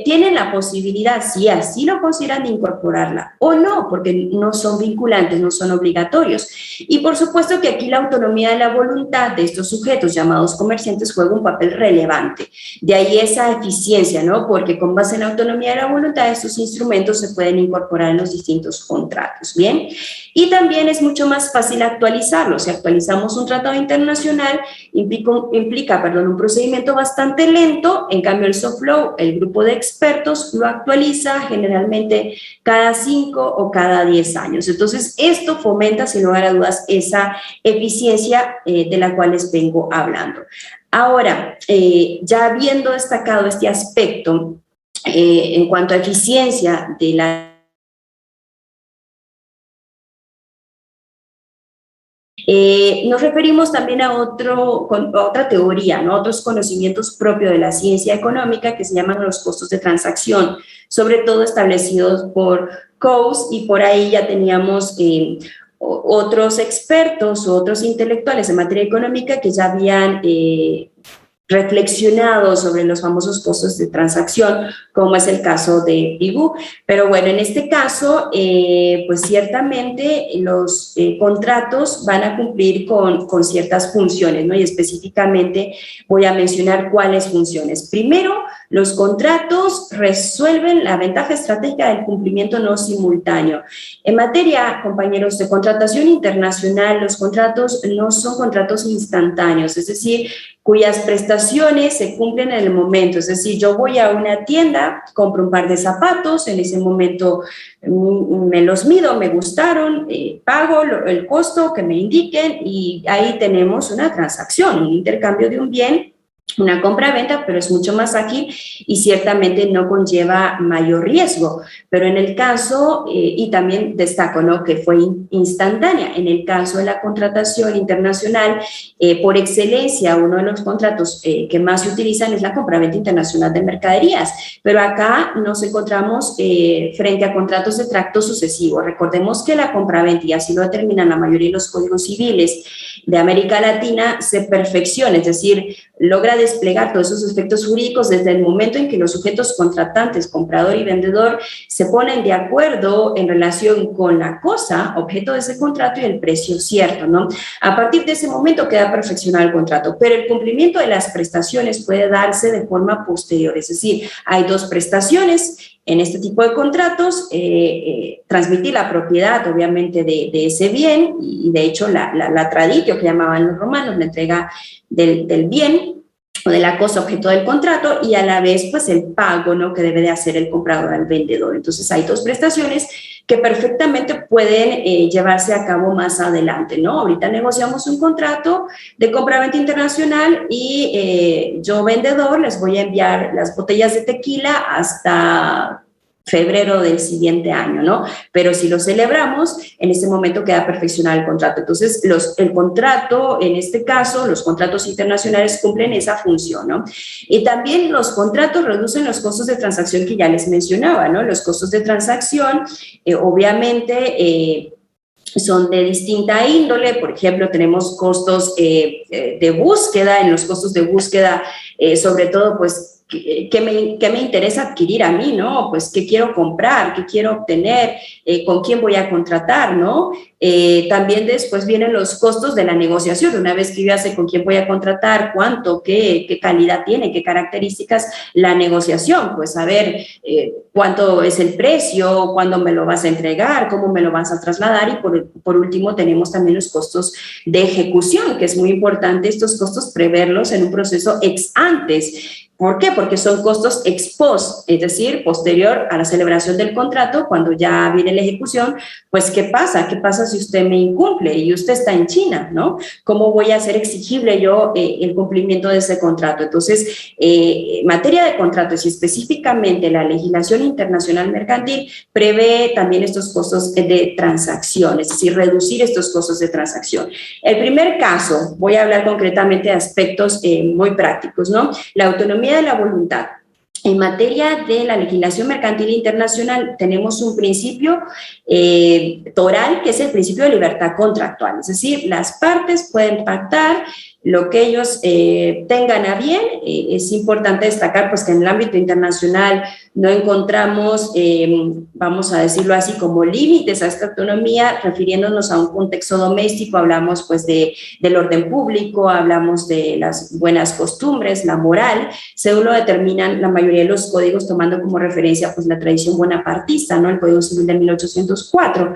tienen la posibilidad, si así lo consideran, de incorporarla o no, porque no son vinculantes, no son obligatorios. Y por supuesto que aquí la autonomía de la voluntad de estos sujetos llamados comerciantes juega un papel relevante. De ahí esa eficiencia, ¿no? Porque con base en la autonomía de la voluntad, estos instrumentos se pueden incorporar en los distintos contratos, ¿bien? Y también es mucho más fácil actualizarlo. Si actualizamos un tratado internacional, implica un procedimiento bastante lento. En cambio, el soft law, el grupo de expertos lo actualiza generalmente cada 5 o cada 10 años. Entonces, esto fomenta, sin lugar a dudas, esa eficiencia de la cual les vengo hablando. Ahora, ya habiendo destacado este aspecto en cuanto a eficiencia de la nos referimos también a otra teoría, ¿no? Otros conocimientos propios de la ciencia económica que se llaman los costos de transacción, sobre todo establecidos por Coase, y por ahí ya teníamos otros expertos o otros intelectuales en materia económica que ya habían reflexionado sobre los famosos costos de transacción, como es el caso de Pigou. Pero bueno, en este caso, pues ciertamente los contratos van a cumplir con ciertas funciones, ¿no? Y específicamente voy a mencionar cuáles funciones. Primero, los contratos resuelven la ventaja estratégica del cumplimiento no simultáneo. En materia, compañeros, de contratación internacional, los contratos no son contratos instantáneos, es decir, cuyas prestaciones se cumplen en el momento. Es decir, yo voy a una tienda, compro un par de zapatos, en ese momento me los mido, me gustaron, pago el costo que me indiquen, y ahí tenemos una transacción, un intercambio de un bien, una compra-venta, pero es mucho más ágil y ciertamente no conlleva mayor riesgo. Pero en el caso, y también destaco, ¿no?, que fue instantánea. En el caso de la contratación internacional, por excelencia, uno de los contratos que más se utilizan es la compra-venta internacional de mercaderías. Pero acá nos encontramos frente a contratos de tracto sucesivo. Recordemos que la compra-venta, y así lo determinan la mayoría de los códigos civiles de América Latina, se perfecciona, es decir, logra desplegar todos esos efectos jurídicos desde el momento en que los sujetos contratantes, comprador y vendedor, se ponen de acuerdo en relación con la cosa, objeto de ese contrato, y el precio cierto, ¿no? A partir de ese momento queda perfeccionado el contrato, pero el cumplimiento de las prestaciones puede darse de forma posterior, es decir, hay dos prestaciones en este tipo de contratos: transmitir la propiedad, obviamente, de ese bien, y de hecho la traditio, que llamaban los romanos, la entrega del bien, o de la cosa objeto del contrato, y a la vez pues el pago, ¿no?, que debe de hacer el comprador al vendedor. Entonces hay dos prestaciones que perfectamente pueden llevarse a cabo más adelante, ¿no? Ahorita negociamos un contrato de compra-venta internacional y yo, vendedor, les voy a enviar las botellas de tequila hasta febrero del siguiente año, ¿no? Pero si lo celebramos, en ese momento queda perfeccionado el contrato. Entonces, el contrato, en este caso, los contratos internacionales cumplen esa función, ¿no? Y también los contratos reducen los costos de transacción que ya les mencionaba, ¿no? Los costos de transacción, obviamente, son de distinta índole. Por ejemplo, tenemos costos de búsqueda. En los costos de búsqueda, sobre todo, pues, ¿qué me interesa adquirir a mí, no? Pues, ¿qué quiero comprar? ¿Qué quiero obtener? ¿Con quién voy a contratar, no? También después vienen los costos de la negociación. Una vez que yo ya sé con quién voy a contratar, cuánto, qué calidad tiene, qué características, la negociación, pues saber cuánto es el precio, cuándo me lo vas a entregar, cómo me lo vas a trasladar, y por último tenemos también los costos de ejecución, que es muy importante estos costos preverlos en un proceso ex antes. ¿Por qué? Porque son costos ex post, es decir, posterior a la celebración del contrato, cuando ya viene la ejecución. Pues, ¿qué pasa? ¿Qué pasa si usted me incumple y usted está en China, ¿no? ¿Cómo voy a hacer exigible yo el cumplimiento de ese contrato? Entonces, materia de contratos y específicamente la legislación internacional mercantil prevé también estos costos de transacción, es decir, reducir estos costos de transacción. El primer caso, voy a hablar concretamente de aspectos muy prácticos, ¿no? La autonomía de la voluntad. En materia de la legislación mercantil internacional tenemos un principio toral, que es el principio de libertad contractual, es decir, las partes pueden pactar lo que ellos tengan a bien. Es importante destacar pues que en el ámbito internacional no encontramos, vamos a decirlo así, como límites a esta autonomía. Refiriéndonos a un contexto doméstico, hablamos pues del orden público, hablamos de las buenas costumbres, la moral, según lo determinan la mayoría de los códigos, tomando como referencia pues la tradición bonapartista, ¿no? El Código Civil de 1804.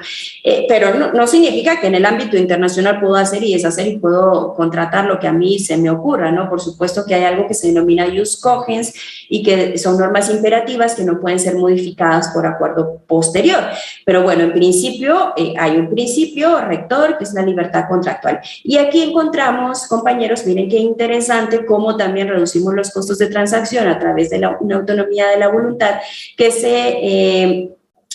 Pero no significa que en el ámbito internacional puedo hacer y deshacer y puedo contratar lo que a mí se me ocurra, ¿no? Por supuesto que hay algo que se denomina jus cogens y que son normas imperativas que no pueden ser modificadas por acuerdo posterior. Pero bueno, en principio hay un principio rector que es la libertad contractual. Y aquí encontramos, compañeros, miren qué interesante cómo también reducimos los costos de transacción a través de una autonomía de la voluntad que se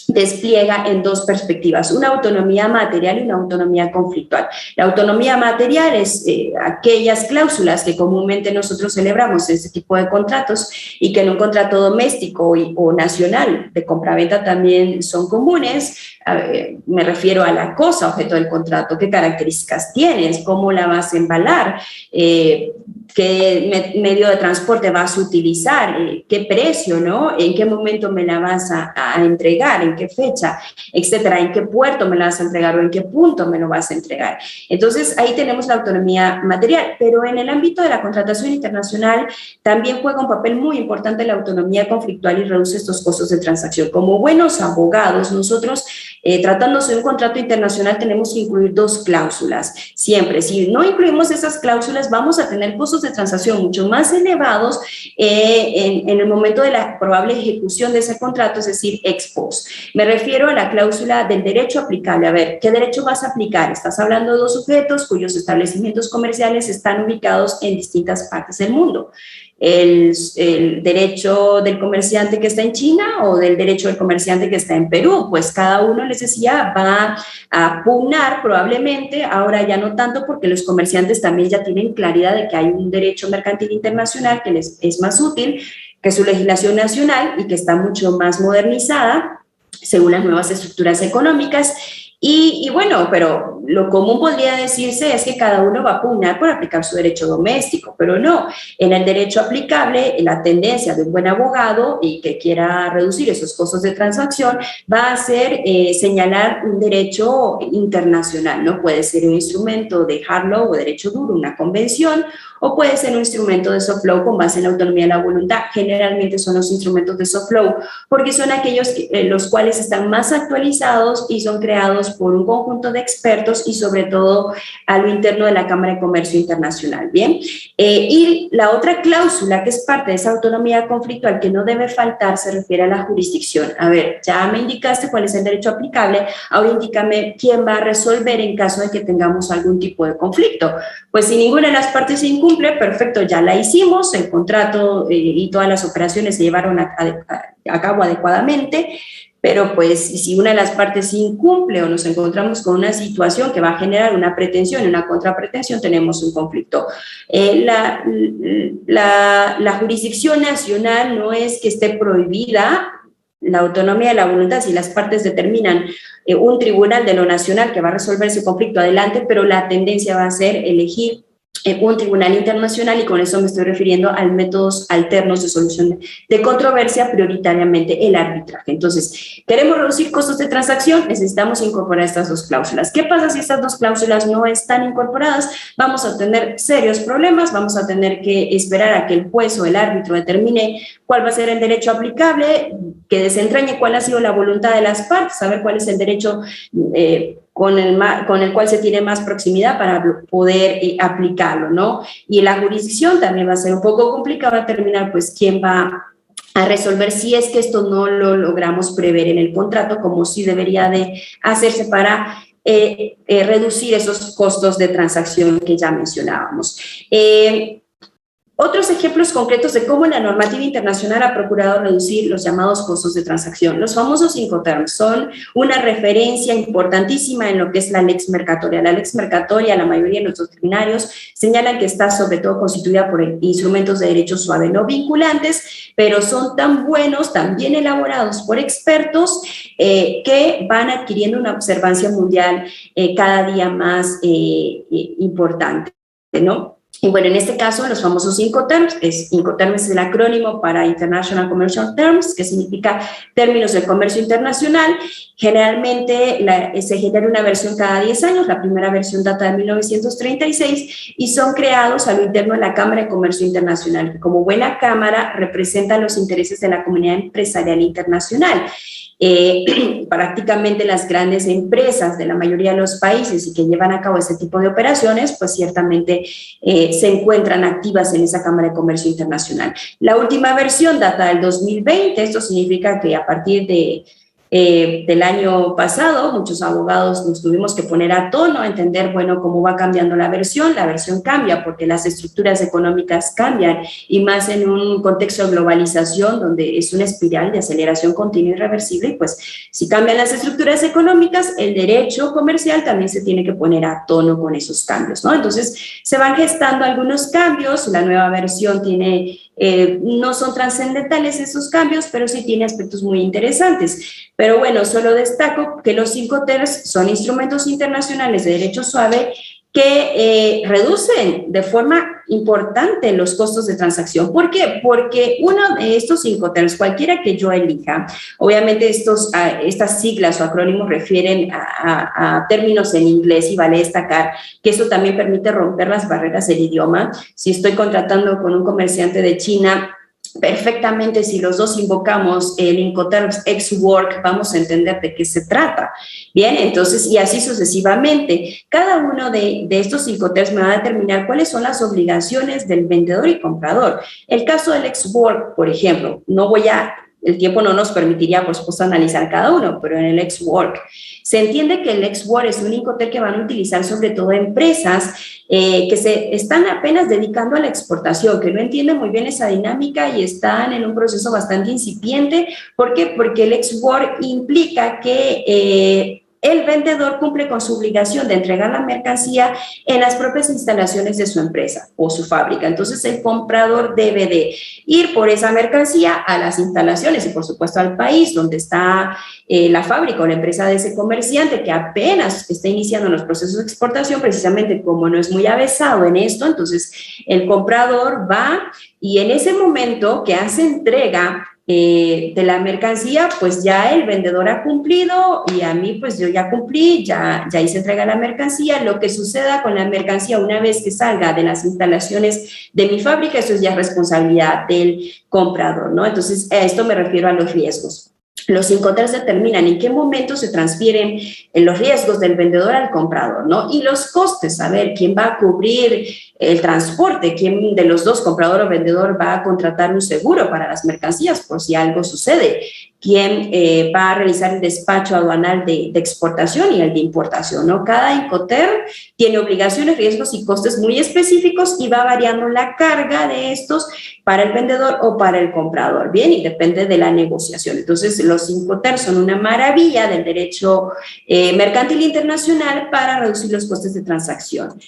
despliega en dos perspectivas, una autonomía material y una autonomía conflictual. La autonomía material es aquellas cláusulas que comúnmente nosotros celebramos en este tipo de contratos y que en un contrato doméstico o nacional de compraventa también son comunes. Me refiero a la cosa objeto del contrato, qué características tienes, cómo la vas a embalar, qué medio de transporte vas a utilizar, qué precio, ¿no? En qué momento me la vas a entregar, en qué fecha, etcétera, en qué puerto me la vas a entregar o en qué punto me lo vas a entregar. Entonces, ahí tenemos la autonomía material, pero en el ámbito de la contratación internacional también juega un papel muy importante la autonomía conflictual y reduce estos costos de transacción. Como buenos abogados, nosotros, tratándose de un contrato internacional, tenemos que incluir dos cláusulas. Siempre, si no incluimos esas cláusulas, vamos a tener costos de transacción mucho más elevados en el momento de la probable ejecución de ese contrato, es decir, ex post. Me refiero a la cláusula del derecho aplicable. A ver, ¿qué derecho vas a aplicar? Estás hablando de dos sujetos cuyos establecimientos comerciales están ubicados en distintas partes del mundo. El derecho del comerciante que está en China o del derecho del comerciante que está en Perú, pues cada uno, les decía, va a pugnar probablemente, ahora ya no tanto porque los comerciantes también ya tienen claridad de que hay un derecho mercantil internacional que les es más útil que su legislación nacional y que está mucho más modernizada según las nuevas estructuras económicas. Y bueno, pero lo común podría decirse es que cada uno va a pugnar por aplicar su derecho doméstico, pero no. En el derecho aplicable, la tendencia de un buen abogado y que quiera reducir esos costos de transacción va a ser señalar un derecho internacional, ¿no? Puede ser un instrumento de hard law o derecho duro, una convención, o puede ser un instrumento de soft law con base en la autonomía de la voluntad. Generalmente son los instrumentos de soft law porque son aquellos los cuales están más actualizados y son creados por un conjunto de expertos y sobre todo a lo interno de la Cámara de Comercio Internacional. Bien, y la otra cláusula que es parte de esa autonomía conflictual que no debe faltar se refiere a la jurisdicción. A ver, ya me indicaste cuál es el derecho aplicable, ahora indícame quién va a resolver en caso de que tengamos algún tipo de conflicto. Pues si ninguna de las partes se incumple, perfecto, ya la hicimos, el contrato y todas las operaciones se llevaron a cabo adecuadamente, pero pues si una de las partes incumple o nos encontramos con una situación que va a generar una pretensión y una contrapretensión, tenemos un conflicto. La jurisdicción nacional no es que esté prohibida la autonomía de la voluntad. Si las partes determinan un tribunal de lo nacional que va a resolver ese conflicto, adelante, pero la tendencia va a ser elegir un tribunal internacional, y con eso me estoy refiriendo a métodos alternos de solución de controversia, prioritariamente el arbitraje. Entonces, queremos reducir costos de transacción, necesitamos incorporar estas dos cláusulas. ¿Qué pasa si estas dos cláusulas no están incorporadas? Vamos a tener serios problemas, vamos a tener que esperar a que el juez o el árbitro determine cuál va a ser el derecho aplicable, que desentrañe cuál ha sido la voluntad de las partes, saber cuál es el derecho con el cual se tiene más proximidad para poder aplicarlo, ¿no? Y la jurisdicción también va a ser un poco complicado determinar, pues, quién va a resolver si es que esto no lo logramos prever en el contrato, como sí debería de hacerse para reducir esos costos de transacción que ya mencionábamos. Otros ejemplos concretos de cómo la normativa internacional ha procurado reducir los llamados costos de transacción. Los famosos Incoterms son una referencia importantísima en lo que es la lex mercatoria. La lex mercatoria, la mayoría de los doctrinarios señalan que está sobre todo constituida por instrumentos de derecho suave no vinculantes, pero son tan buenos, tan bien elaborados por expertos que van adquiriendo una observancia mundial cada día más importante, ¿no? Y bueno, en este caso, los famosos Incoterms, Incoterms es el acrónimo para International Commercial Terms, que significa términos del comercio internacional. Generalmente se genera una versión cada 10 años, la primera versión data de 1936, y son creados a lo interno de la Cámara de Comercio Internacional, que como buena cámara representa los intereses de la comunidad empresarial internacional. Prácticamente las grandes empresas de la mayoría de los países y que llevan a cabo ese tipo de operaciones, pues ciertamente se encuentran activas en esa Cámara de Comercio Internacional. La última versión data del 2020, esto significa que a partir del año pasado, muchos abogados nos tuvimos que poner a tono, a entender, bueno, cómo va cambiando la versión cambia porque las estructuras económicas cambian, y más en un contexto de globalización donde es una espiral de aceleración continua y irreversible, y pues si cambian las estructuras económicas, el derecho comercial también se tiene que poner a tono con esos cambios, ¿no? Entonces se van gestando algunos cambios, la nueva versión tiene... no son trascendentales esos cambios, pero sí tiene aspectos muy interesantes. Pero bueno, solo destaco que los Incoterms son instrumentos internacionales de derecho suave que reducen de forma importante los costos de transacción. ¿Por qué? Porque uno de estos Incoterms, cualquiera que yo elija, obviamente estas siglas o acrónimos refieren a términos en inglés, y vale destacar que eso también permite romper las barreras del idioma. Si estoy contratando con un comerciante de China, perfectamente, si los dos invocamos el Incoterms ex-work, vamos a entender de qué se trata. Bien, entonces, y así sucesivamente. Cada uno de estos Incoterms me va a determinar cuáles son las obligaciones del vendedor y comprador. El caso del ex-work, por ejemplo, el tiempo no nos permitiría, por supuesto, analizar cada uno, pero en el ex-work se entiende que el ex-work es un Incoterm que van a utilizar sobre todo empresas que se están apenas dedicando a la exportación, que no entienden muy bien esa dinámica y están en un proceso bastante incipiente. ¿Por qué? Porque el ex-work implica que el vendedor cumple con su obligación de entregar la mercancía en las propias instalaciones de su empresa o su fábrica. Entonces, el comprador debe de ir por esa mercancía a las instalaciones y, por supuesto, al país donde está la fábrica o la empresa de ese comerciante que apenas está iniciando los procesos de exportación. Precisamente como no es muy avesado en esto, entonces el comprador va y en ese momento que hace entrega de la mercancía, pues ya el vendedor ha cumplido y a mí pues yo ya cumplí, ya hice entrega la mercancía. Lo que suceda con la mercancía una vez que salga de las instalaciones de mi fábrica, eso ya es responsabilidad del comprador, ¿no? Entonces, a esto me refiero a los riesgos. Los Incoterms determinan en qué momento se transfieren los riesgos del vendedor al comprador, ¿no? Y los costes, saber quién va a cubrir el transporte, quién de los dos, comprador o vendedor, va a contratar un seguro para las mercancías por si algo sucede, quién va a realizar el despacho aduanal de exportación y el de importación, ¿no? Cada Incoterm tiene obligaciones, riesgos y costes muy específicos y va variando la carga de estos para el vendedor o para el comprador, ¿bien? Y depende de la negociación. Entonces, los Incoterm son una maravilla del derecho mercantil internacional para reducir los costes de transacción.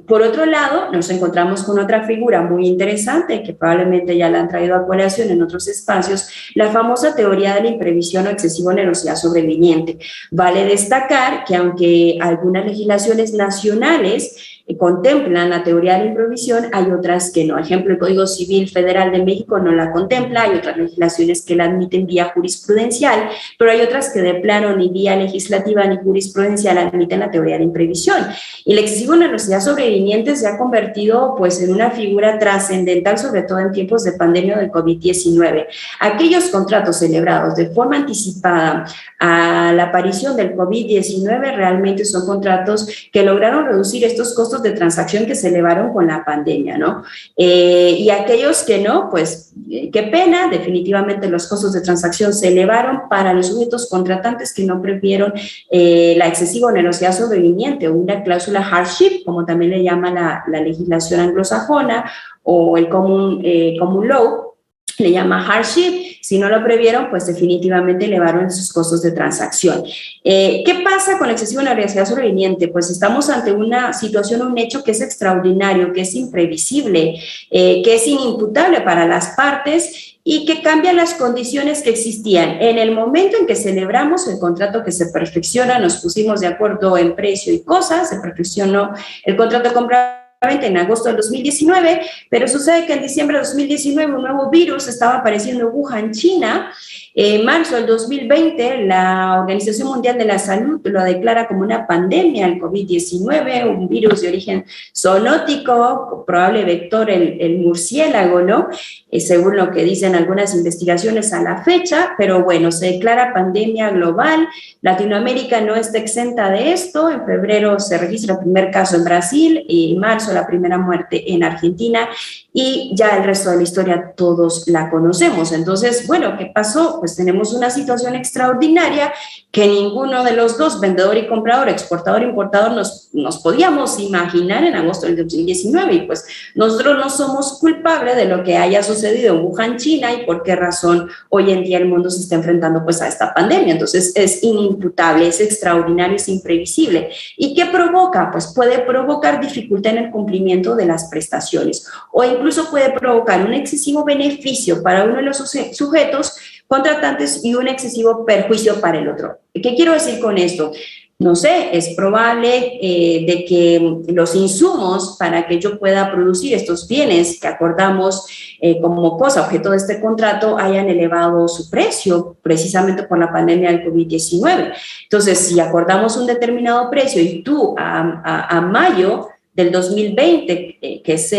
Por otro lado, nos encontramos con otra figura muy interesante que probablemente ya la han traído a colación en otros espacios, la famosa teoría de la imprevisión o excesiva onerosidad sobreviniente. Vale destacar que aunque algunas legislaciones nacionales contemplan la teoría de la imprevisión, hay otras que no. Por ejemplo, el Código Civil Federal de México no la contempla, hay otras legislaciones que la admiten vía jurisprudencial, pero hay otras que de plano ni vía legislativa ni jurisprudencial admiten la teoría de la imprevisión. Y la excesiva onerosidad sobreviniente se ha convertido pues en una figura trascendental, sobre todo en tiempos de pandemia del COVID-19. Aquellos contratos celebrados de forma anticipada a la aparición del COVID-19 realmente son contratos que lograron reducir estos costos de transacción que se elevaron con la pandemia, ¿no? Y aquellos que no, pues qué pena, definitivamente los costos de transacción se elevaron para los sujetos contratantes que no previeron la excesiva onerosidad sobreviniente o una cláusula hardship, como también le llama la legislación anglosajona o el common law, le llama hardship. Si no lo previeron, pues definitivamente elevaron sus costos de transacción. ¿Qué pasa con la excesiva onerosidad sobreviniente? Pues estamos ante una situación, un hecho que es extraordinario, que es imprevisible, que es inimputable para las partes y que cambia las condiciones que existían. En el momento en que celebramos el contrato que se perfecciona, nos pusimos de acuerdo en precio y cosas, se perfeccionó el contrato de compra en agosto del 2019, pero sucede que en diciembre de 2019 un nuevo virus estaba apareciendo en Wuhan, China. En marzo del 2020, la Organización Mundial de la Salud lo declara como una pandemia, el COVID-19, un virus de origen zoonótico, probable vector el murciélago, ¿no? Según lo que dicen algunas investigaciones a la fecha, pero bueno, se declara pandemia global. Latinoamérica no está exenta de esto. En febrero se registra el primer caso en Brasil y en marzo la primera muerte en Argentina y ya el resto de la historia todos la conocemos. Entonces, bueno, ¿qué pasó? Pues tenemos una situación extraordinaria que ninguno de los dos, vendedor y comprador, exportador e importador, nos podíamos imaginar en agosto del 2019 y pues nosotros no somos culpables de lo que haya sucedido en Wuhan, China y por qué razón hoy en día el mundo se está enfrentando pues a esta pandemia. Entonces es inimputable, es extraordinario, es imprevisible. ¿Y qué provoca? Pues puede provocar dificultad en el cumplimiento de las prestaciones o incluso puede provocar un excesivo beneficio para uno de los sujetos contratantes y un excesivo perjuicio para el otro. ¿Qué quiero decir con esto? No sé, es probable de que los insumos para que yo pueda producir estos bienes que acordamos como cosa, objeto de este contrato, hayan elevado su precio precisamente por la pandemia del COVID-19. Entonces, si acordamos un determinado precio y tú a mayo del 2020, que es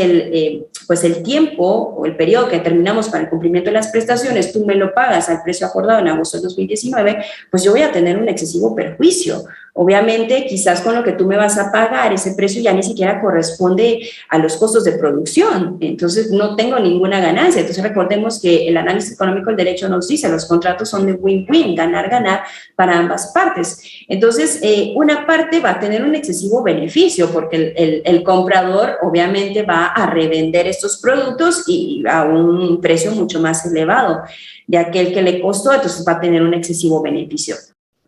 pues el tiempo o el periodo que determinamos para el cumplimiento de las prestaciones, tú me lo pagas al precio acordado en agosto del 2019, pues yo voy a tener un excesivo perjuicio. Obviamente, quizás con lo que tú me vas a pagar, ese precio ya ni siquiera corresponde a los costos de producción, entonces no tengo ninguna ganancia. Entonces recordemos que el análisis económico del derecho nos dice los contratos son de win-win, ganar-ganar para ambas partes. Entonces, una parte va a tener un excesivo beneficio porque el comprador obviamente va a revender estos productos y a un precio mucho más elevado de aquel que le costó, entonces va a tener un excesivo beneficio.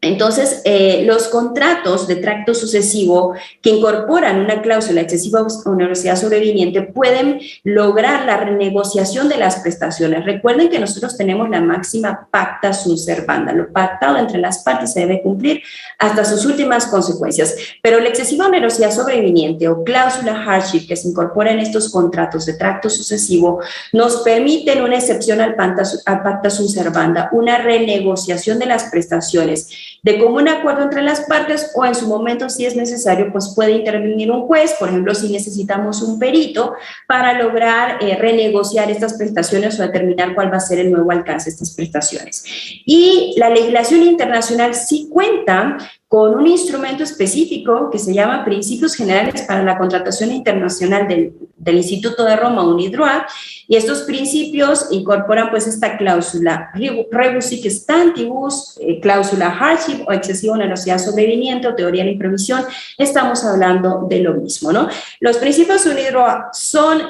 Entonces, los contratos de tracto sucesivo que incorporan una cláusula excesiva onerosidad sobreviniente pueden lograr la renegociación de las prestaciones. Recuerden que nosotros tenemos la máxima pacta sunt servanda. Lo pactado entre las partes se debe cumplir hasta sus últimas consecuencias. Pero la excesiva onerosidad sobreviniente o cláusula hardship que se incorpora en estos contratos de tracto sucesivo nos permiten una excepción al pacta sunt servanda, una renegociación de las prestaciones de común acuerdo entre las partes, o en su momento, si es necesario, pues puede intervenir un juez, por ejemplo, si necesitamos un perito para lograr renegociar estas prestaciones o determinar cuál va a ser el nuevo alcance de estas prestaciones. Y la legislación internacional sí cuenta con un instrumento específico que se llama Principios Generales para la Contratación Internacional del Instituto de Roma, UNIDROIT, y estos principios incorporan pues esta cláusula rebus sic stantibus, cláusula hardship o excesiva onerosidad sobreviniente o teoría de la improvisión. Estamos hablando de lo mismo, ¿no? Los principios UNIDROIT son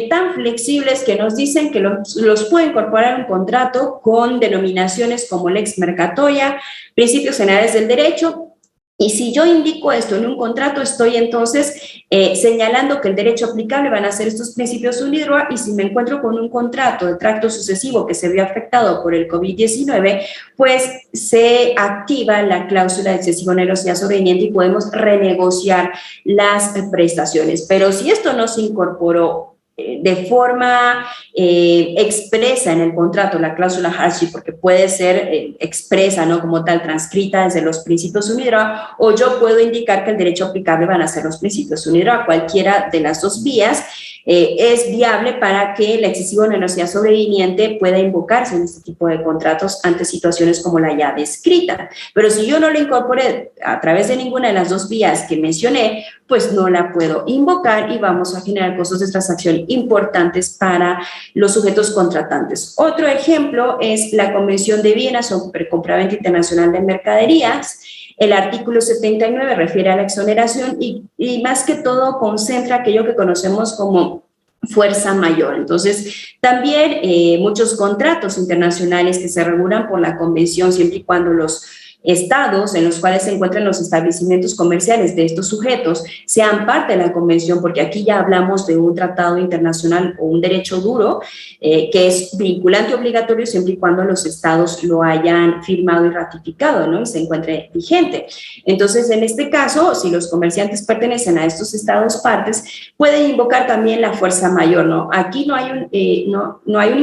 tan flexibles que nos dicen que los puede incorporar un contrato con denominaciones como lex mercatoria, principios generales del derecho. Y si yo indico esto en un contrato, estoy entonces señalando que el derecho aplicable van a ser estos principios UNIDROIT, y si me encuentro con un contrato de tracto sucesivo que se vio afectado por el COVID-19, pues se activa la cláusula de excesiva onerosidad sobreviniente y podemos renegociar las prestaciones. Pero si esto no se incorporó de forma expresa en el contrato, la cláusula hardship, porque puede ser expresa, ¿no?, como tal, transcrita desde los principios UNIDROIT, o yo puedo indicar que el derecho aplicable van a ser los principios UNIDROIT. Cualquiera de las dos vías es viable para que la excesiva onerosidad sobreviniente pueda invocarse en este tipo de contratos ante situaciones como la ya descrita. Pero si yo no la incorporé a través de ninguna de las dos vías que mencioné, pues no la puedo invocar y vamos a generar costos de transacción importantes para los sujetos contratantes. Otro ejemplo es la Convención de Viena sobre compraventa internacional de mercaderías. El artículo 79 refiere a la exoneración y más que todo concentra aquello que conocemos como fuerza mayor. Entonces, también muchos contratos internacionales que se regulan por la convención, siempre y cuando los estados en los cuales se encuentran los establecimientos comerciales de estos sujetos sean parte de la convención, porque aquí ya hablamos de un tratado internacional o un derecho duro que es vinculante y obligatorio siempre y cuando los estados lo hayan firmado y ratificado, ¿no?, y se encuentre vigente. Entonces, en este caso, si los comerciantes pertenecen a estos estados partes, pueden invocar también la fuerza mayor, ¿no? Aquí no hay no hay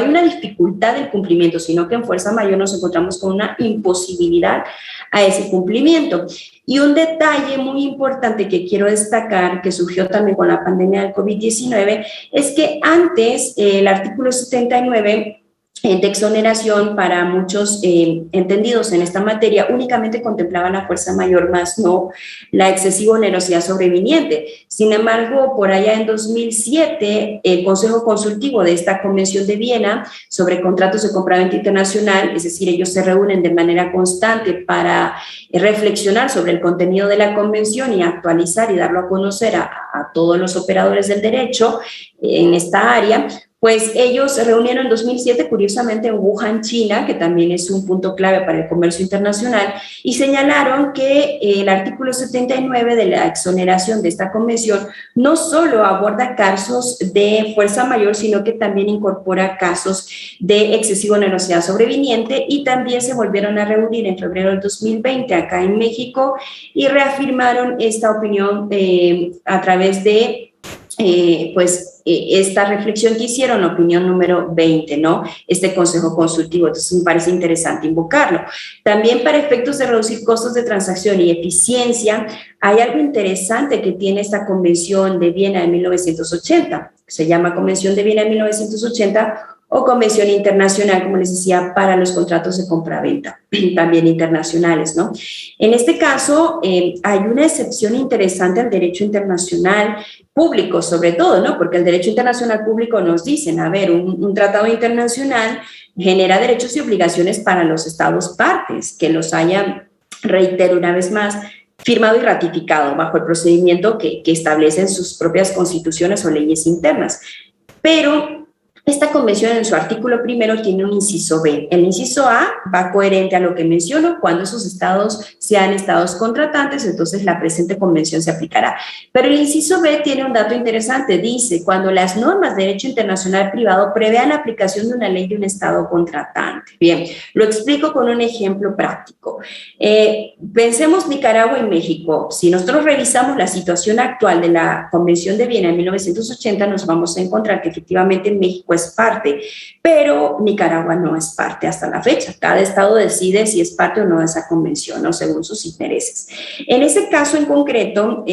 una dificultad del cumplimiento, sino que en fuerza mayor nos encontramos con una imposibilidad a ese cumplimiento. Y un detalle muy importante que quiero destacar, que surgió también con la pandemia del COVID-19, es que antes el artículo 79 de exoneración para muchos entendidos en esta materia únicamente contemplaba la fuerza mayor, más no la excesiva onerosidad sobreviniente. Sin embargo, por allá en 2007, el Consejo Consultivo de esta Convención de Viena sobre contratos de compraventa internacional, es decir, ellos se reúnen de manera constante para reflexionar sobre el contenido de la convención y actualizar y darlo a conocer a todos los operadores del derecho en esta área. Pues ellos se reunieron en 2007, curiosamente, en Wuhan, China, que también es un punto clave para el comercio internacional, y señalaron que el artículo 79 de la exoneración de esta convención no solo aborda casos de fuerza mayor, sino que también incorpora casos de excesiva onerosidad sobreviniente, y también se volvieron a reunir en febrero del 2020 acá en México y reafirmaron esta opinión a través de esta reflexión que hicieron, opinión número 20, ¿no? Este consejo consultivo. Entonces, me parece interesante invocarlo. También para efectos de reducir costos de transacción y eficiencia, hay algo interesante que tiene esta Convención de Viena de 1980. Se llama Convención de Viena de 1980 o Convención Internacional, como les decía, para los contratos de compraventa, también internacionales, ¿no? En este caso, hay una excepción interesante al derecho internacional público, sobre todo, ¿no? Porque el derecho internacional público nos dicen, a ver, un tratado internacional genera derechos y obligaciones para los estados partes, que los hayan, reitero una vez más, firmado y ratificado bajo el procedimiento que establecen sus propias constituciones o leyes internas. Pero Esta convención en su artículo primero tiene un inciso B. El inciso A va coherente a lo que menciono. Cuando esos estados sean estados contratantes, entonces la presente convención se aplicará. Pero el inciso B tiene un dato interesante. Dice, cuando las normas de derecho internacional privado prevean la aplicación de una ley de un estado contratante. Bien, lo explico con un ejemplo práctico. Pensemos Nicaragua y México. Si nosotros revisamos la situación actual de la Convención de Viena en 1980, nos vamos a encontrar que efectivamente México es parte, pero Nicaragua no es parte hasta la fecha. Cada estado decide si es parte o no de esa convención, ¿no? Según sus intereses. En ese caso en concreto,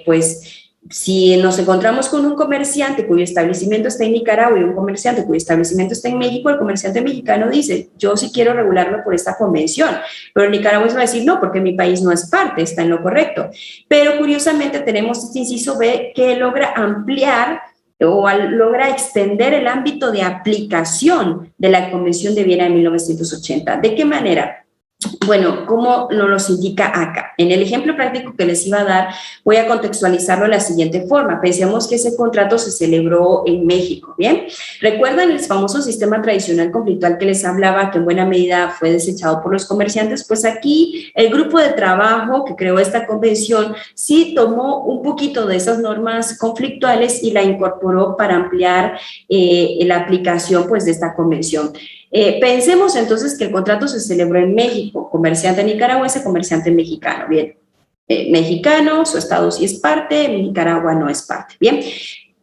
pues si nos encontramos con un comerciante cuyo establecimiento está en Nicaragua y un comerciante cuyo establecimiento está en México, el comerciante mexicano dice, yo sí quiero regularlo por esta convención, pero el nicaragüense va a decir, no, porque mi país no es parte, está en lo correcto. Pero curiosamente tenemos este inciso B que logra ampliar o logra extender el ámbito de aplicación de la Convención de Viena de 1980. ¿De qué manera? Bueno, ¿cómo nos los indica acá? En el ejemplo práctico que les iba a dar, voy a contextualizarlo de la siguiente forma. Pensemos que ese contrato se celebró en México, ¿bien? ¿Recuerdan el famoso sistema tradicional conflictual que les hablaba, que en buena medida fue desechado por los comerciantes? Pues aquí el grupo de trabajo que creó esta convención sí tomó un poquito de esas normas conflictuales y la incorporó para ampliar la aplicación pues, de esta convención. Pensemos entonces que el contrato se celebró en México, comerciante nicaragüense, comerciante mexicano, bien, mexicano, su estado sí es parte, Nicaragua no es parte, bien,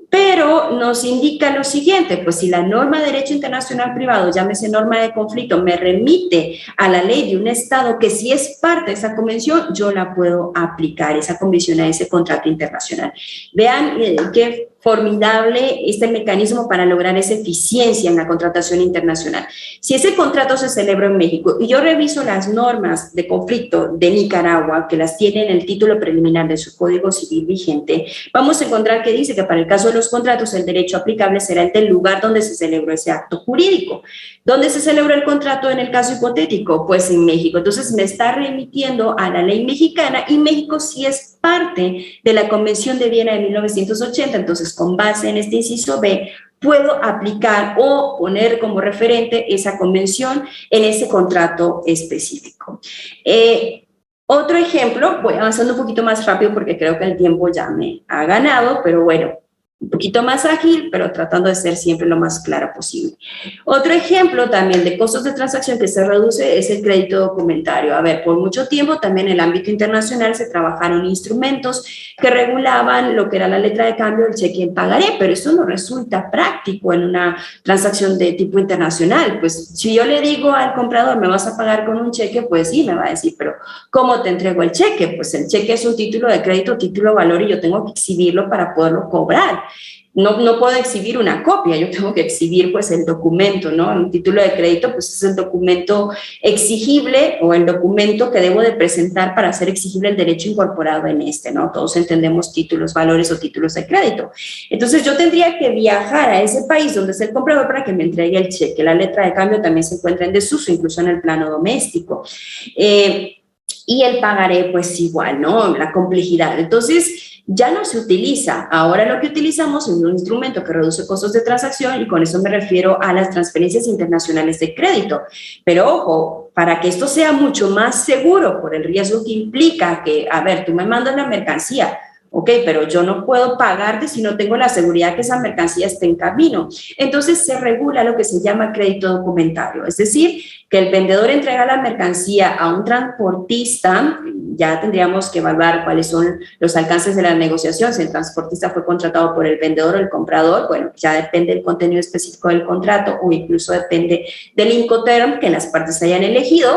pero nos indica lo siguiente, pues si la norma de derecho internacional privado, llámese norma de conflicto, me remite a la ley de un estado que sí es parte de esa convención, yo la puedo aplicar, esa convención a ese contrato internacional. Vean qué formidable este mecanismo para lograr esa eficiencia en la contratación internacional. Si ese contrato se celebra en México y yo reviso las normas de conflicto de Nicaragua, que las tiene en el título preliminar de su Código Civil vigente, vamos a encontrar que dice que para el caso de los contratos el derecho aplicable será el del lugar donde se celebró ese acto jurídico. ¿Dónde se celebró el contrato en el caso hipotético? Pues en México. Entonces me está remitiendo a la ley mexicana y México sí es parte de la Convención de Viena de 1980. Entonces, con base en este inciso B, puedo aplicar o poner como referente esa convención en ese contrato específico. Otro ejemplo, voy avanzando un poquito más rápido porque creo que el tiempo ya me ha ganado, pero bueno, un poquito más ágil, pero tratando de ser siempre lo más clara posible. Otro ejemplo también de costos de transacción que se reduce es el crédito documentario. A ver, por mucho tiempo también en el ámbito internacional se trabajaron instrumentos que regulaban lo que era la letra de cambio, el cheque en pagaré, pero eso no resulta práctico en una transacción de tipo internacional. Pues si yo le digo al comprador, ¿me vas a pagar con un cheque? Pues sí, me va a decir, pero ¿cómo te entrego el cheque? Pues el cheque es un título de crédito, título de valor y yo tengo que exhibirlo para poderlo cobrar. No puedo exhibir una copia, yo tengo que exhibir pues el documento, ¿no? Un título de crédito pues es el documento exigible o el documento que debo de presentar para hacer exigible el derecho incorporado en este, ¿no? Todos entendemos títulos, valores o títulos de crédito. Entonces yo tendría que viajar a ese país donde es el comprador para que me entregue el cheque. La letra de cambio también se encuentra en desuso, incluso en el plano doméstico. Y el pagaré pues igual, ¿no? La complejidad. Entonces, ya no se utiliza. Ahora lo que utilizamos es un instrumento que reduce costos de transacción y con eso me refiero a las transferencias internacionales de crédito. Pero ojo, para que esto sea mucho más seguro por el riesgo que implica que, a ver, tú me mandas la mercancía, ok, pero yo no puedo pagarte si no tengo la seguridad que esa mercancía esté en camino. Entonces se regula lo que se llama crédito documentario, es decir, que el vendedor entrega la mercancía a un transportista, ya tendríamos que evaluar cuáles son los alcances de la negociación, si el transportista fue contratado por el vendedor o el comprador, bueno, ya depende del contenido específico del contrato o incluso depende del Incoterm que las partes hayan elegido.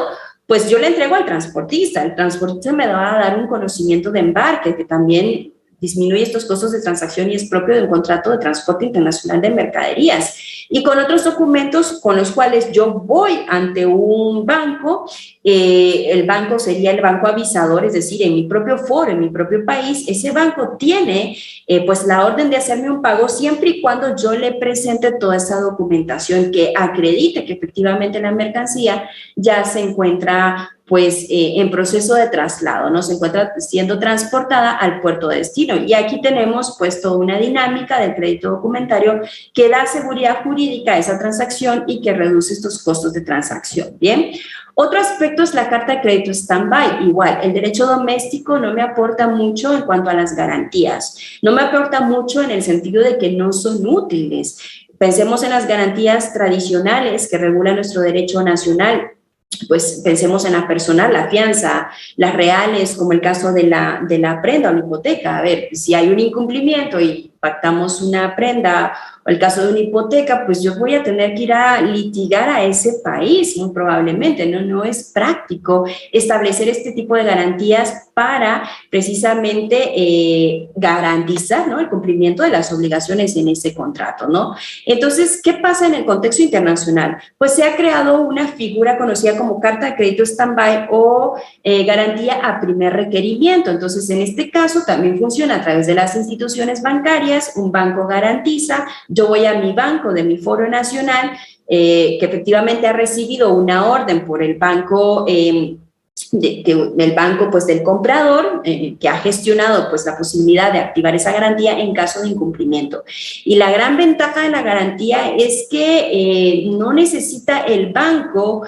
Pues yo le entrego al transportista, el transportista me va a dar un conocimiento de embarque que también disminuye estos costos de transacción y es propio de un contrato de transporte internacional de mercaderías. Y con otros documentos con los cuales yo voy ante un banco, el banco sería el banco avisador, es decir, en mi propio foro, en mi propio país, ese banco tiene pues la orden de hacerme un pago siempre y cuando yo le presente toda esa documentación que acredite que efectivamente la mercancía ya se encuentra pues en proceso de traslado, ¿no? Se encuentra siendo transportada al puerto de destino. Y aquí tenemos pues toda una dinámica del crédito documentario que da seguridad jurídica a esa transacción y que reduce estos costos de transacción, ¿bien? Otro aspecto es la carta de crédito stand-by. Igual, el derecho doméstico no me aporta mucho en cuanto a las garantías. No me aporta mucho en el sentido de que no son útiles. Pensemos en las garantías tradicionales que regula nuestro derecho nacional. Pues pensemos en la personal, la fianza, las reales, como el caso de la prenda o la hipoteca. A ver, si hay un incumplimiento y pactamos una prenda o el caso de una hipoteca, pues yo voy a tener que ir a litigar a ese país, muy probablemente, no es práctico establecer este tipo de garantías para precisamente garantizar, ¿no?, el cumplimiento de las obligaciones en ese contrato, ¿no? Entonces, ¿qué pasa en el contexto internacional? Pues se ha creado una figura conocida como carta de crédito stand-by o garantía a primer requerimiento. Entonces, en este caso también funciona a través de las instituciones bancarias. Un banco garantiza, yo voy a mi banco de mi foro nacional, que efectivamente ha recibido una orden por el banco del banco pues del comprador, que ha gestionado pues la posibilidad de activar esa garantía en caso de incumplimiento. Y la gran ventaja de la garantía es que no necesita el banco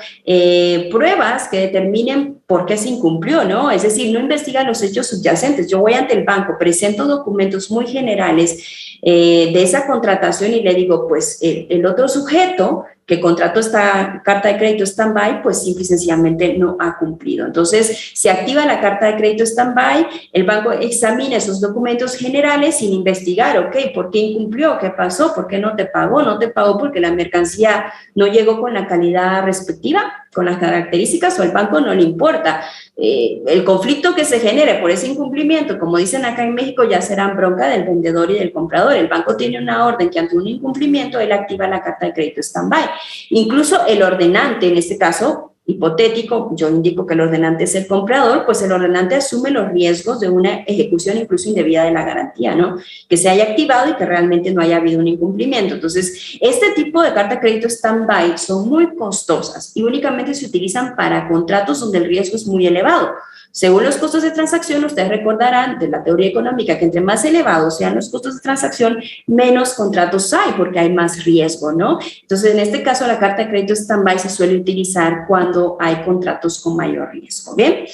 pruebas que determinen por qué se incumplió, ¿no? Es decir, no investiga los hechos subyacentes. Yo voy ante el banco, presento documentos muy generales de esa contratación y le digo, pues el otro sujeto que contrató esta carta de crédito stand-by, pues simple y sencillamente no ha cumplido. Entonces, se activa la carta de crédito stand-by, el banco examina esos documentos generales sin investigar, ok, ¿por qué incumplió? ¿Qué pasó? ¿Por qué no te pagó? No te pagó porque la mercancía no llegó con la calidad respectiva, con las características, o al banco no le importa. El conflicto que se genere por ese incumplimiento, como dicen acá en México, ya será bronca del vendedor y del comprador. El banco tiene una orden que ante un incumplimiento él activa la carta de crédito stand-by. Incluso el ordenante, en este caso hipotético, yo indico que el ordenante es el comprador, pues el ordenante asume los riesgos de una ejecución incluso indebida de la garantía, ¿no? Que se haya activado y que realmente no haya habido un incumplimiento. Entonces, este tipo de carta de crédito stand-by son muy costosas y únicamente se utilizan para contratos donde el riesgo es muy elevado. Según los costos de transacción, ustedes recordarán de la teoría económica que entre más elevados sean los costos de transacción, menos contratos hay porque hay más riesgo, ¿no? Entonces, en este caso, la carta de crédito stand-by se suele utilizar cuando hay contratos con mayor riesgo, ¿bien?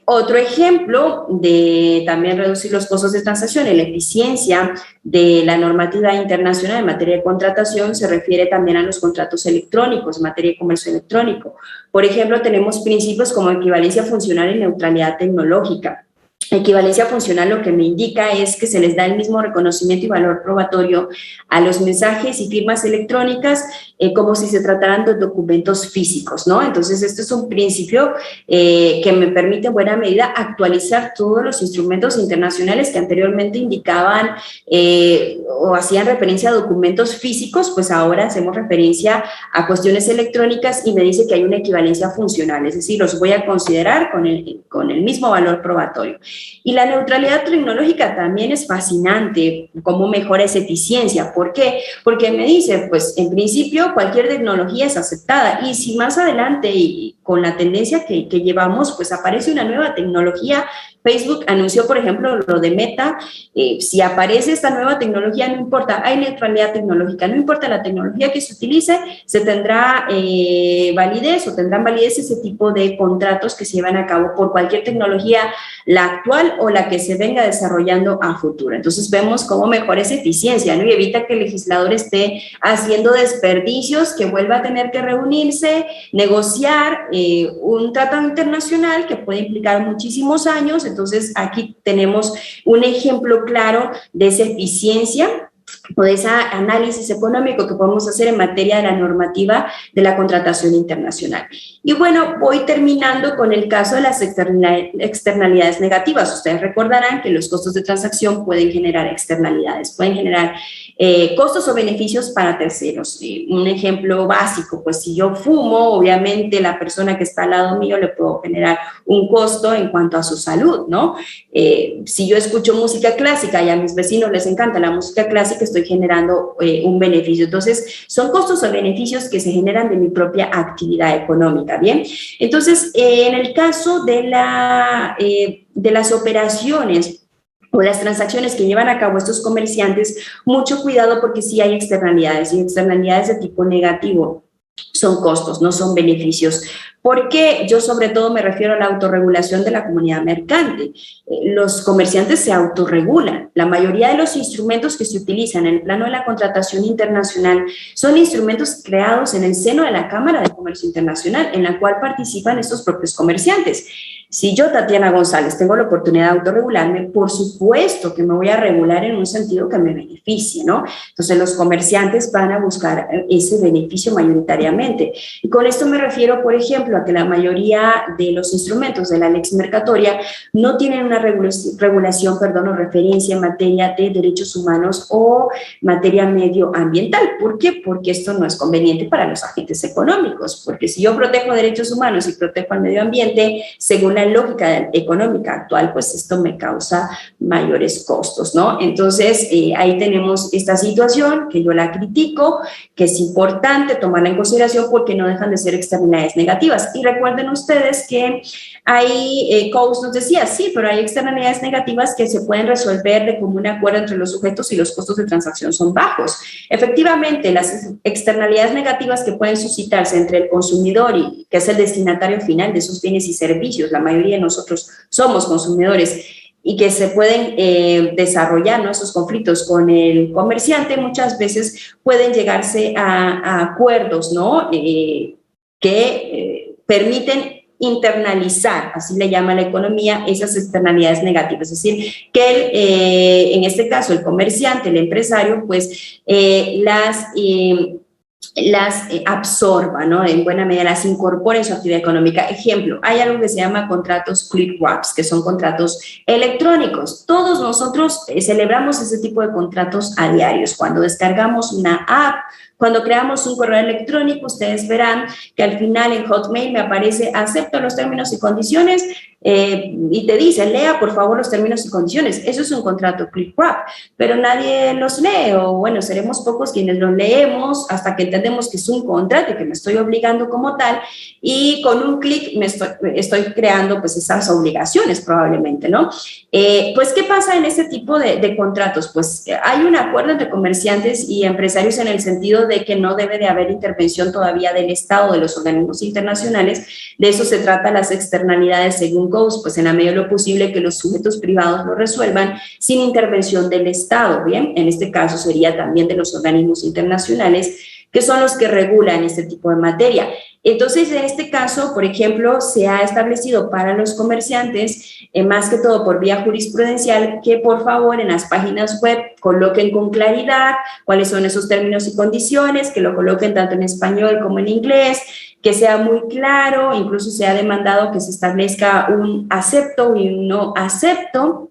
Otro ejemplo de también reducir los costos de transacción y la eficiencia de la normativa internacional en materia de contratación se refiere también a los contratos electrónicos, en materia de comercio electrónico. Por ejemplo, tenemos principios como equivalencia funcional y neutralidad tecnológica. Equivalencia funcional lo que me indica es que se les da el mismo reconocimiento y valor probatorio a los mensajes y firmas electrónicas como si se trataran de documentos físicos, ¿no? Entonces, esto es un principio que me permite en buena medida actualizar todos los instrumentos internacionales que anteriormente indicaban o hacían referencia a documentos físicos, pues ahora hacemos referencia a cuestiones electrónicas y me dice que hay una equivalencia funcional, es decir, los voy a considerar con el mismo valor probatorio. Y la neutralidad tecnológica también es fascinante, cómo mejora esa eficiencia. ¿Por qué? Porque me dice, pues en principio cualquier tecnología es aceptada y si más adelante y con la tendencia que llevamos, pues aparece una nueva tecnología. Facebook anunció, por ejemplo, lo de Meta. Si aparece esta nueva tecnología, no importa, hay neutralidad tecnológica, no importa la tecnología que se utilice, se tendrá validez o tendrán validez ese tipo de contratos que se llevan a cabo por cualquier tecnología, la actual o la que se venga desarrollando a futuro. Entonces vemos cómo mejora esa eficiencia, ¿no? Y evita que el legislador esté haciendo desperdicios, que vuelva a tener que reunirse, negociar un tratado internacional que puede implicar muchísimos años. Entonces aquí tenemos un ejemplo claro de esa eficiencia o de ese análisis económico que podemos hacer en materia de la normativa de la contratación internacional. Y bueno, voy terminando con el caso de las externalidades negativas. Ustedes recordarán que los costos de transacción pueden generar externalidades, pueden generar Costos o beneficios para terceros. Un ejemplo básico, pues si yo fumo, obviamente la persona que está al lado mío le puedo generar un costo en cuanto a su salud, ¿no? Si yo escucho música clásica y a mis vecinos les encanta la música clásica, estoy generando un beneficio. Entonces, son costos o beneficios que se generan de mi propia actividad económica, ¿bien? Entonces, en el caso de las operaciones o las transacciones que llevan a cabo estos comerciantes, mucho cuidado porque sí hay externalidades y externalidades de tipo negativo. Son costos, no son beneficios. Porque yo sobre todo me refiero a la autorregulación de la comunidad mercante. Los comerciantes se autorregulan. La mayoría de los instrumentos que se utilizan en el plano de la contratación internacional son instrumentos creados en el seno de la Cámara de Comercio Internacional, en la cual participan estos propios comerciantes. Si yo, Tatiana González, tengo la oportunidad de autorregularme, por supuesto que me voy a regular en un sentido que me beneficie, ¿no? Entonces, los comerciantes van a buscar ese beneficio mayoritariamente. Y con esto me refiero, por ejemplo, a que la mayoría de los instrumentos de la lex mercatoria no tienen una regulación o referencia en materia de derechos humanos o materia medioambiental. ¿Por qué? Porque esto no es conveniente para los agentes económicos, porque si yo protejo derechos humanos y protejo al medio ambiente, según la lógica económica actual, pues esto me causa mayores costos, ¿no? Entonces, ahí tenemos esta situación que yo la critico, que es importante tomarla en consideración porque no dejan de ser externalidades negativas. Y recuerden ustedes que hay, Coase nos decía, sí, pero hay externalidades negativas que se pueden resolver de común acuerdo entre los sujetos y los costos de transacción son bajos. Efectivamente, las externalidades negativas que pueden suscitarse entre el consumidor y que es el destinatario final de esos bienes y servicios, la mayoría de nosotros somos consumidores, y que se pueden desarrollar, ¿no?, esos conflictos con el comerciante, muchas veces pueden llegarse a acuerdos, ¿no?, que permiten internalizar, así le llama la economía, esas externalidades negativas. Es decir, que en este caso el comerciante, el empresario, pues las absorba, ¿no? En buena medida las incorpora en su actividad económica. Ejemplo, hay algo que se llama contratos click wraps, que son contratos electrónicos. Todos nosotros celebramos ese tipo de contratos a diarios. Cuando descargamos una app, cuando creamos un correo electrónico, ustedes verán que al final en Hotmail me aparece acepto los términos y condiciones y te dice, lea por favor los términos y condiciones. Eso es un contrato click wrap, pero nadie los lee, o bueno, seremos pocos quienes los leemos hasta que entendemos que es un contrato y que me estoy obligando como tal, y con un clic me estoy creando pues esas obligaciones probablemente, ¿no? Pues, ¿qué pasa en este tipo de contratos? Pues hay un acuerdo entre comerciantes y empresarios en el sentido de que no debe de haber intervención todavía del Estado, de los organismos internacionales. De eso se trata las externalidades según Coase, pues en la medida de lo posible que los sujetos privados lo resuelvan sin intervención del Estado, ¿bien? En este caso sería también de los organismos internacionales, que son los que regulan este tipo de materia. Entonces, en este caso, por ejemplo, se ha establecido para los comerciantes, más que todo por vía jurisprudencial, que por favor en las páginas web coloquen con claridad cuáles son esos términos y condiciones, que lo coloquen tanto en español como en inglés, que sea muy claro, incluso se ha demandado que se establezca un acepto y un no acepto,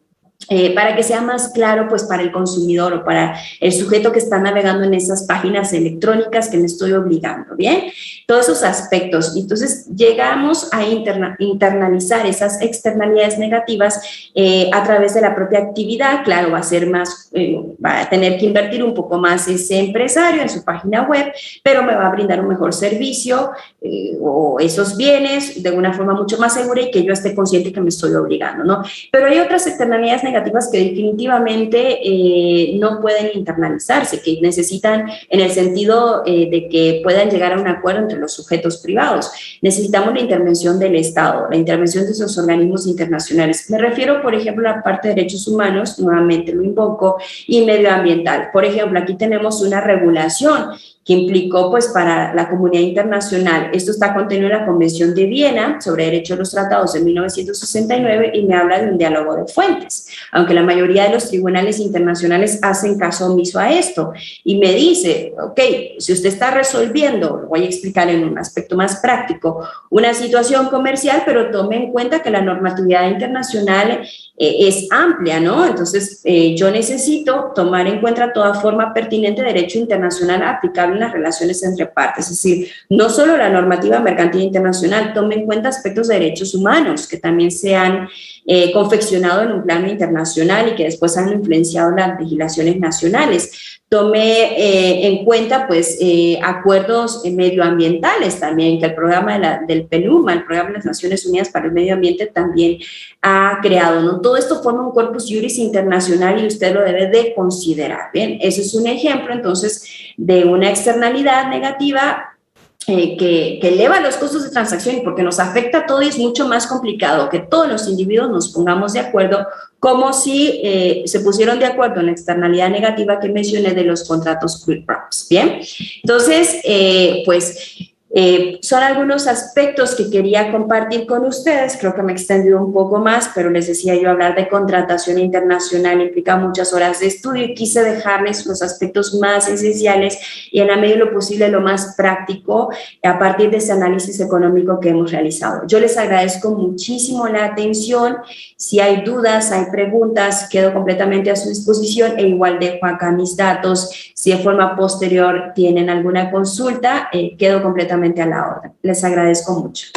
para que sea más claro pues para el consumidor o para el sujeto que está navegando en esas páginas electrónicas que me estoy obligando, ¿bien? Todos esos aspectos. Entonces llegamos a internalizar esas externalidades negativas a través de la propia actividad. Claro, va a ser más, va a tener que invertir un poco más ese empresario en su página web, pero me va a brindar un mejor servicio o esos bienes de una forma mucho más segura y que yo esté consciente que me estoy obligando, ¿no? Pero hay otras externalidades negativas que definitivamente no pueden internalizarse, que necesitan en el sentido de que puedan llegar a un acuerdo entre los sujetos privados. Necesitamos la intervención del Estado, la intervención de esos organismos internacionales. Me refiero, por ejemplo, a la parte de derechos humanos, nuevamente lo invoco, y medioambiental. Por ejemplo, aquí tenemos una regulación que implicó pues para la comunidad internacional. Esto está contenido en la Convención de Viena sobre Derecho de los Tratados de 1969 y me habla de un diálogo de fuentes, aunque la mayoría de los tribunales internacionales hacen caso omiso a esto y me dice, ok, si usted está resolviendo, lo voy a explicar en un aspecto más práctico, una situación comercial, pero tome en cuenta que la normatividad internacional es amplia, ¿no? Entonces, yo necesito tomar en cuenta toda forma pertinente de derecho internacional aplicable en las relaciones entre partes, es decir, no solo la normativa mercantil internacional, tome en cuenta aspectos de derechos humanos que también se han confeccionado en un plano internacional y que después han influenciado las legislaciones nacionales. Tome en cuenta pues acuerdos medioambientales también, que el programa del PNUMA, el Programa de las Naciones Unidas para el Medio Ambiente, también ha creado, ¿no? Todo esto forma un corpus juris internacional y usted lo debe de considerar, ¿bien? Ese es un ejemplo, entonces, de una externalidad negativa que eleva los costos de transacción y porque nos afecta a todo y es mucho más complicado que todos los individuos nos pongamos de acuerdo como si se pusieron de acuerdo en la externalidad negativa que mencioné de los contratos quick wraps, ¿bien? Entonces, son algunos aspectos que quería compartir con ustedes, creo que me he extendido un poco más, pero les decía yo, hablar de contratación internacional implica muchas horas de estudio y quise dejarles los aspectos más esenciales y en la medida de lo posible lo más práctico a partir de ese análisis económico que hemos realizado. Yo les agradezco muchísimo la atención, si hay dudas, hay preguntas, quedo completamente a su disposición e igual dejo acá mis datos, si de forma posterior tienen alguna consulta, quedo completamente a la orden. Les agradezco mucho.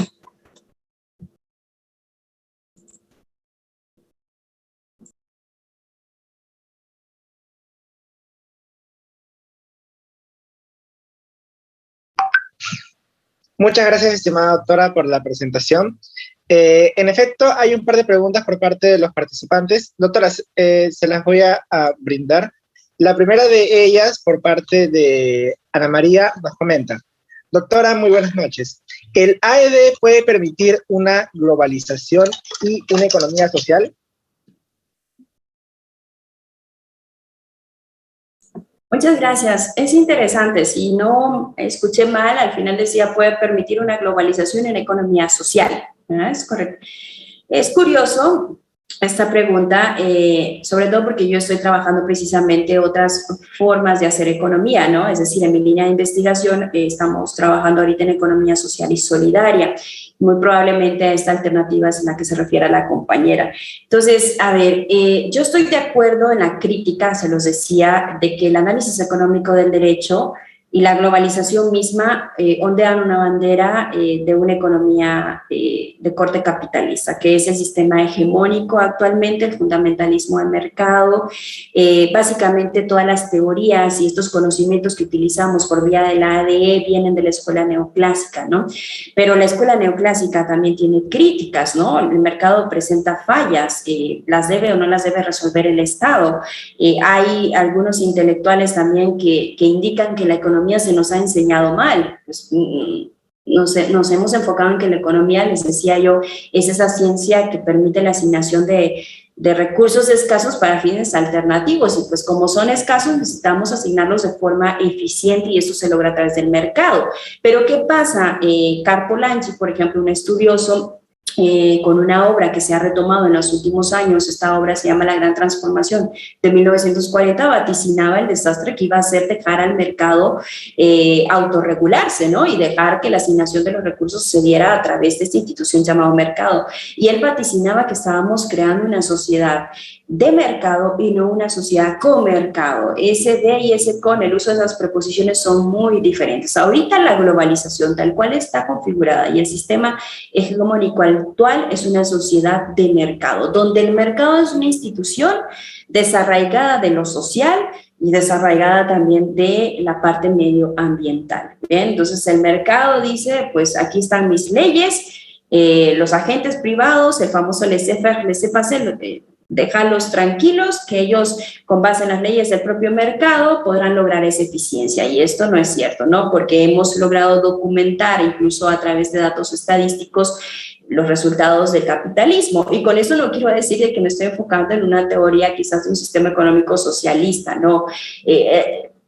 Muchas gracias, estimada doctora, por la presentación. En efecto, hay un par de preguntas por parte de los participantes. Doctora, se las voy a brindar. La primera de ellas, por parte de Ana María, nos comenta: doctora, muy buenas noches. ¿El AED puede permitir una globalización y una economía social? Muchas gracias. Es interesante. Si no escuché mal, al final decía puede permitir una globalización en la economía social. ¿Verdad? Es correcto. Es curioso esta pregunta, sobre todo porque yo estoy trabajando precisamente otras formas de hacer economía, ¿no? Es decir, en mi línea de investigación estamos trabajando ahorita en economía social y solidaria. Muy probablemente esta alternativa es la que se refiere a la compañera. Entonces, a ver, yo estoy de acuerdo en la crítica, se los decía, de que el análisis económico del derecho y la globalización misma ondean una bandera de una economía de corte capitalista, que es el sistema hegemónico actualmente, el fundamentalismo del mercado, básicamente todas las teorías y estos conocimientos que utilizamos por vía de la ADE vienen de la escuela neoclásica, ¿no? Pero la escuela neoclásica también tiene críticas, ¿no? El mercado presenta fallas, las debe o no las debe resolver el Estado. Hay algunos intelectuales también que indican que la economía se nos ha enseñado mal. Pues, nos hemos enfocado en que la economía, les decía yo, es esa ciencia que permite la asignación de recursos escasos para fines alternativos y pues como son escasos necesitamos asignarlos de forma eficiente y eso se logra a través del mercado. Pero ¿qué pasa? Carpolanchi, por ejemplo, un estudioso con una obra que se ha retomado en los últimos años, esta obra se llama La Gran Transformación de 1940, vaticinaba el desastre que iba a ser dejar al mercado autorregularse, ¿no? Y dejar que la asignación de los recursos se diera a través de esta institución llamada mercado. Y él vaticinaba que estábamos creando una sociedad de mercado y no una sociedad con mercado. Ese de y ese con, el uso de esas preposiciones son muy diferentes. Ahorita la globalización tal cual está configurada y el sistema hegemónico actual es una sociedad de mercado, donde el mercado es una institución desarraigada de lo social y desarraigada también de la parte medioambiental. ¿Bien? Entonces el mercado dice, pues aquí están mis leyes, los agentes privados, el famoso laissez-faire, laissez-passer, déjalos tranquilos, que ellos con base en las leyes del propio mercado podrán lograr esa eficiencia y esto no es cierto, ¿no? Porque hemos logrado documentar incluso a través de datos estadísticos los resultados del capitalismo y con eso no quiero decir de que me estoy enfocando en una teoría quizás de un sistema económico socialista, ¿no?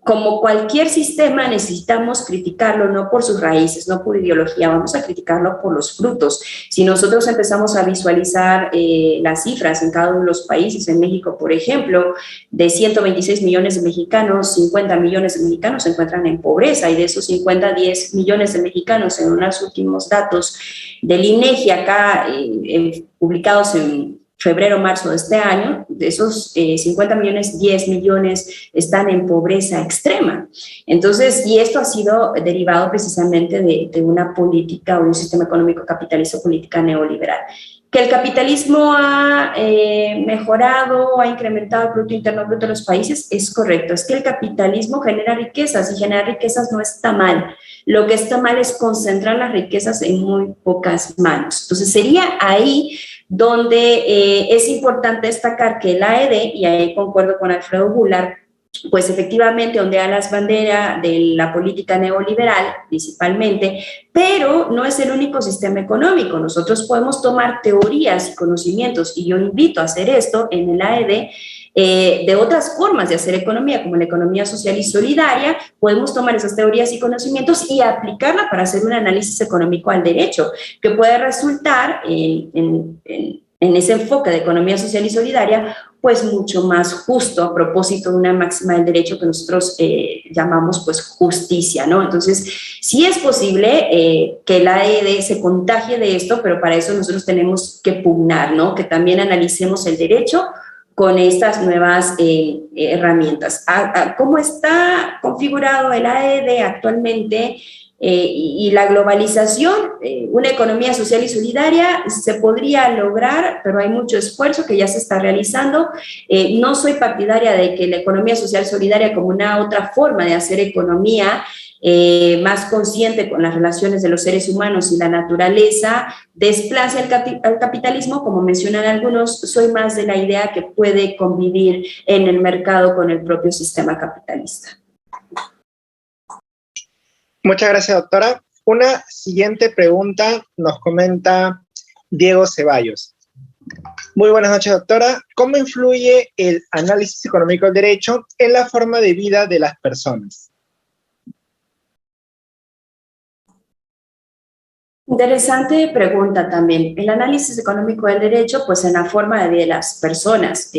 como cualquier sistema, necesitamos criticarlo no por sus raíces, no por ideología, vamos a criticarlo por los frutos. Si nosotros empezamos a visualizar las cifras en cada uno de los países, en México, por ejemplo, de 126 millones de mexicanos, 50 millones de mexicanos se encuentran en pobreza, y de esos 50, 10 millones de mexicanos, según los últimos datos del INEGI acá, publicados en febrero, marzo de este año, de esos 50 millones, 10 millones están en pobreza extrema. Entonces, y esto ha sido derivado precisamente de una política o un sistema económico capitalista o política neoliberal. Que el capitalismo ha mejorado, ha incrementado el Producto Interno Bruto de los países, es correcto. Es que el capitalismo genera riquezas, y generar riquezas no está mal. Lo que está mal es concentrar las riquezas en muy pocas manos. Entonces, sería ahí donde es importante destacar que el AED, y ahí concuerdo con Alfredo Goulart, pues efectivamente ondea las banderas de la política neoliberal principalmente, pero no es el único sistema económico. Nosotros podemos tomar teorías y conocimientos, y yo invito a hacer esto en el AED, de otras formas de hacer economía, como la economía social y solidaria. Podemos tomar esas teorías y conocimientos y aplicarla para hacer un análisis económico al derecho, que puede resultar en ese enfoque de economía social y solidaria, pues mucho más justo, a propósito de una máxima del derecho que nosotros llamamos pues justicia, ¿no? Entonces, sí es posible que la AED se contagie de esto, pero para eso nosotros tenemos que pugnar, ¿no? Que también analicemos el derecho con estas nuevas herramientas. ¿Cómo está configurado el AED actualmente? Y la globalización, una economía social y solidaria se podría lograr, pero hay mucho esfuerzo que ya se está realizando. No soy partidaria de que la economía social solidaria, como una otra forma de hacer economía más consciente con las relaciones de los seres humanos y la naturaleza, desplace al capitalismo, como mencionan algunos. Soy más de la idea que puede convivir en el mercado con el propio sistema capitalista. Muchas gracias, doctora. Una siguiente pregunta nos comenta Diego Ceballos. Muy buenas noches, doctora. ¿Cómo influye el análisis económico del derecho en la forma de vida de las personas? Interesante pregunta también. El análisis económico del derecho, pues en la forma de vida de las personas,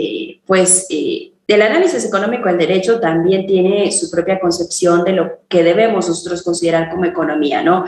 el análisis económico del derecho también tiene su propia concepción de lo que debemos nosotros considerar como economía, ¿no?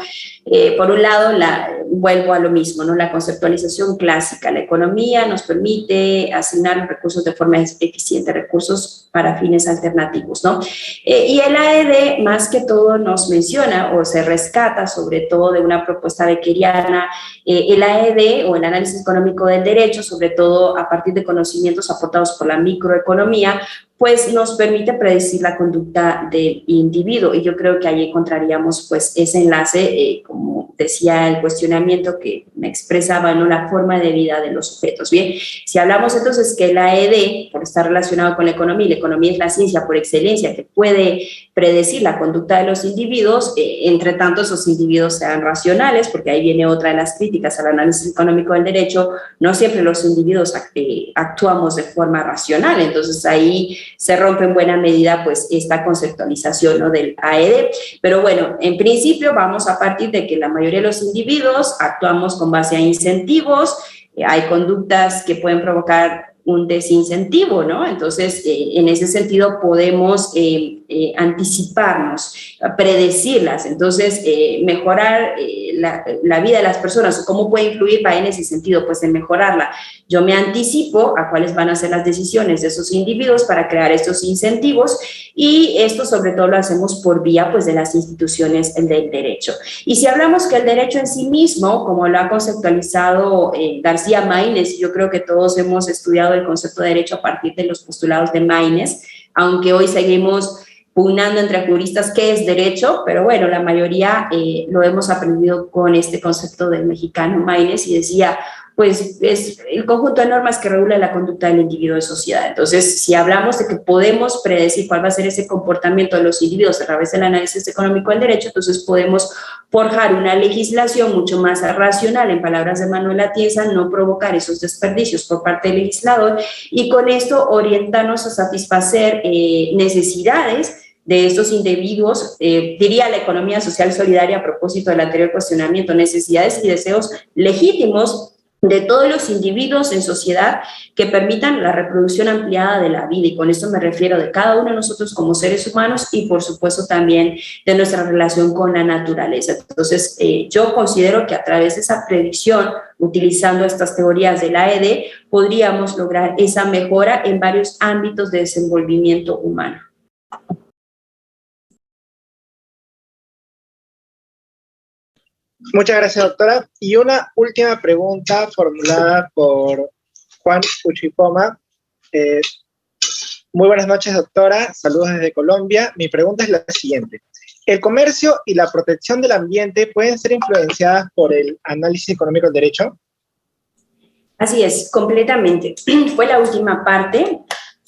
Por un lado, vuelvo a lo mismo, ¿no? La conceptualización clásica. La economía nos permite asignar los recursos de forma eficiente, recursos para fines alternativos, ¿no? Y el AED, más que todo, nos menciona o se rescata, sobre todo de una propuesta beckeriana, el AED o el análisis económico del derecho, sobre todo a partir de conocimientos aportados por la microeconomía, pues nos permite predecir la conducta del individuo, y yo creo que ahí encontraríamos pues ese enlace, como decía el cuestionamiento que me expresaba, ¿no? La forma de vida de los sujetos. Bien, si hablamos entonces que la AED, por estar relacionado con la economía es la ciencia por excelencia que puede predecir la conducta de los individuos, entre tanto esos individuos sean racionales, porque ahí viene otra de las críticas al análisis económico del derecho. No siempre los individuos actuamos de forma racional, entonces ahí se rompe en buena medida pues esta conceptualización, ¿no? Del AED. Pero bueno, en principio vamos a partir de que la mayoría de los individuos actuamos con base a incentivos. Hay conductas que pueden provocar un desincentivo, ¿no? Entonces, en ese sentido podemos anticiparnos, predecirlas. Entonces, mejorar la vida de las personas, ¿cómo puede influir para en ese sentido? Pues en mejorarla. Yo me anticipo a cuáles van a ser las decisiones de esos individuos para crear estos incentivos, y esto sobre todo lo hacemos por vía pues de las instituciones del derecho. Y si hablamos que el derecho en sí mismo, como lo ha conceptualizado García Maínez, yo creo que todos hemos estudiado el concepto de derecho a partir de los postulados de Maínez, aunque hoy seguimos pugnando entre juristas qué es derecho, pero bueno, la mayoría lo hemos aprendido con este concepto del mexicano Maínez, y decía, pues es el conjunto de normas que regula la conducta del individuo de sociedad. Entonces, si hablamos de que podemos predecir cuál va a ser ese comportamiento de los individuos a través del análisis económico del derecho, entonces podemos forjar una legislación mucho más racional, en palabras de Manuel Atienza, no provocar esos desperdicios por parte del legislador, y con esto orientarnos a satisfacer necesidades de estos individuos, diría la economía social solidaria a propósito del anterior cuestionamiento, necesidades y deseos legítimos de todos los individuos en sociedad que permitan la reproducción ampliada de la vida, y con esto me refiero de cada uno de nosotros como seres humanos y por supuesto también de nuestra relación con la naturaleza. Entonces yo considero que a través de esa predicción, utilizando estas teorías de la ED, podríamos lograr esa mejora en varios ámbitos de desenvolvimiento humano. Muchas gracias, doctora. Y una última pregunta formulada por Juan Uchipoma. Muy buenas noches, doctora. Saludos desde Colombia. Mi pregunta es la siguiente. ¿El comercio y la protección del ambiente pueden ser influenciadas por el análisis económico del derecho? Así es, completamente. Fue la última parte.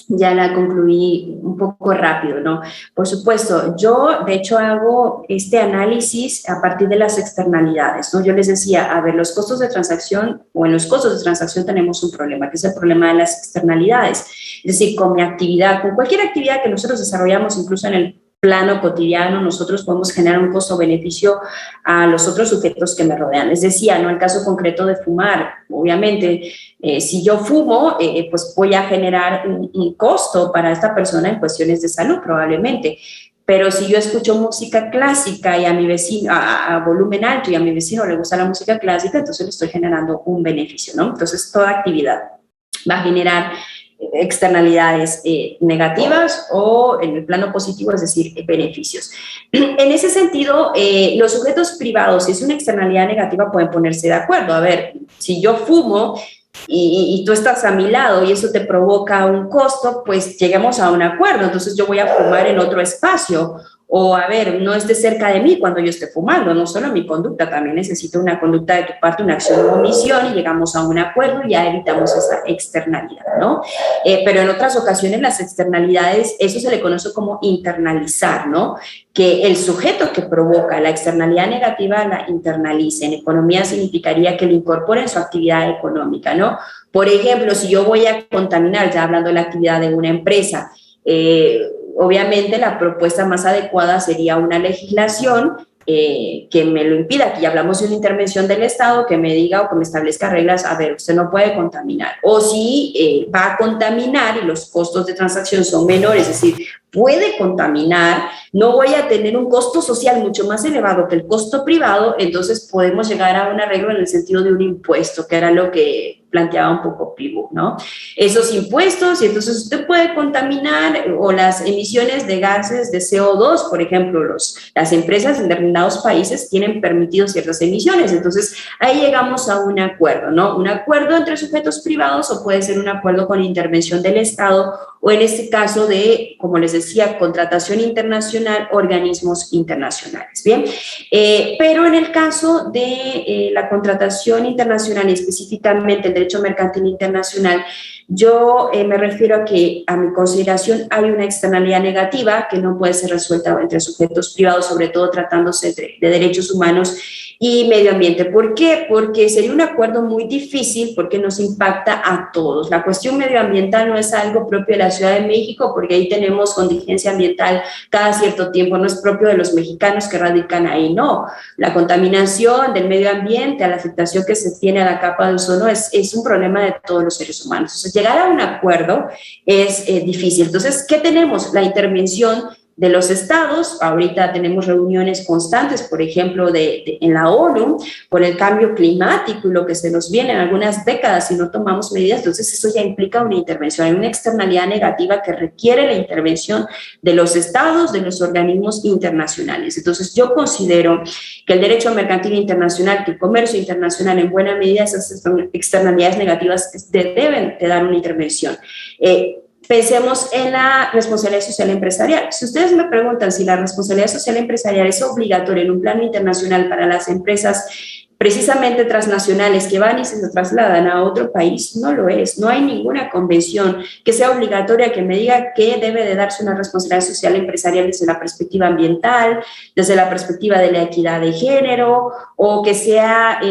Ya la concluí un poco rápido, ¿no? Por supuesto, yo de hecho hago este análisis a partir de las externalidades, ¿no? Yo les decía, a ver, los costos de transacción, o en los costos de transacción tenemos un problema, que es el problema de las externalidades. Es decir, con mi actividad, con cualquier actividad que nosotros desarrollamos, incluso en el plano cotidiano, nosotros podemos generar un costo-beneficio a los otros sujetos que me rodean. Les decía, ¿no? El caso concreto de fumar, obviamente, si yo fumo, pues voy a generar un costo para esta persona en cuestiones de salud, probablemente. Pero si yo escucho música clásica y a mi vecino, a volumen alto, y a mi vecino le gusta la música clásica, entonces le estoy generando un beneficio, ¿no? Entonces, toda actividad va a generar externalidades negativas o en el plano positivo, es decir, beneficios. En ese sentido, los sujetos privados, si es una externalidad negativa, pueden ponerse de acuerdo. A ver, si yo fumo y tú estás a mi lado y eso te provoca un costo, pues lleguemos a un acuerdo. Entonces yo voy a fumar en otro espacio. O, a ver, no estés cerca de mí cuando yo esté fumando, no solo mi conducta, también necesito una conducta de tu parte, una acción o omisión, y llegamos a un acuerdo y ya evitamos esa externalidad, ¿no? Pero en otras ocasiones las externalidades, eso se le conoce como internalizar, ¿no? Que el sujeto que provoca la externalidad negativa la internalice. En economía significaría que lo incorpore en su actividad económica, ¿no? Por ejemplo, si yo voy a contaminar, ya hablando de la actividad de una empresa, obviamente la propuesta más adecuada sería una legislación que me lo impida. Aquí hablamos de una intervención del Estado que me diga o que me establezca reglas, a ver, usted no puede contaminar. O si va a contaminar y los costos de transacción son menores, es decir, puede contaminar, no voy a tener un costo social mucho más elevado que el costo privado, entonces podemos llegar a un arreglo en el sentido de un impuesto, que era lo que planteaba un poco Pibú, ¿no? Esos impuestos, y entonces usted puede contaminar, o las emisiones de gases de CO2, por ejemplo, las empresas en determinados países tienen permitido ciertas emisiones, entonces ahí llegamos a un acuerdo, ¿no? Un acuerdo entre sujetos privados, o puede ser un acuerdo con intervención del Estado, o en este caso de, como les decía, contratación internacional, organismos internacionales, ¿bien? Pero en el caso de la contratación internacional, y específicamente el derecho mercantil internacional, yo me refiero a que, a mi consideración, hay una externalidad negativa que no puede ser resuelta entre sujetos privados, sobre todo tratándose de derechos humanos y medio ambiente. ¿Por qué? Porque sería un acuerdo muy difícil, porque nos impacta a todos. La cuestión medioambiental no es algo propio de la Ciudad de México, porque ahí tenemos contingencia ambiental cada cierto tiempo, no es propio de los mexicanos que radican ahí, no. La contaminación del medio ambiente, la afectación que se tiene a la capa de ozono es un problema de todos los seres humanos. Entonces, llegar a un acuerdo es difícil. Entonces, ¿qué tenemos? La intervención de los estados. Ahorita tenemos reuniones constantes, por ejemplo, en la ONU, por el cambio climático y lo que se nos viene en algunas décadas si no tomamos medidas. Entonces, eso ya implica una intervención, hay una externalidad negativa que requiere la intervención de los estados, de los organismos internacionales. Entonces, yo considero que el derecho mercantil internacional, que el comercio internacional, en buena medida, esas externalidades negativas deben de dar una intervención. Pensemos en la responsabilidad social empresarial. Si ustedes me preguntan si la responsabilidad social empresarial es obligatoria en un plano internacional para las empresas precisamente transnacionales que van y se trasladan a otro país, no lo es. No hay ninguna convención que sea obligatoria que me diga que debe de darse una responsabilidad social empresarial desde la perspectiva ambiental, desde la perspectiva de la equidad de género, o que sea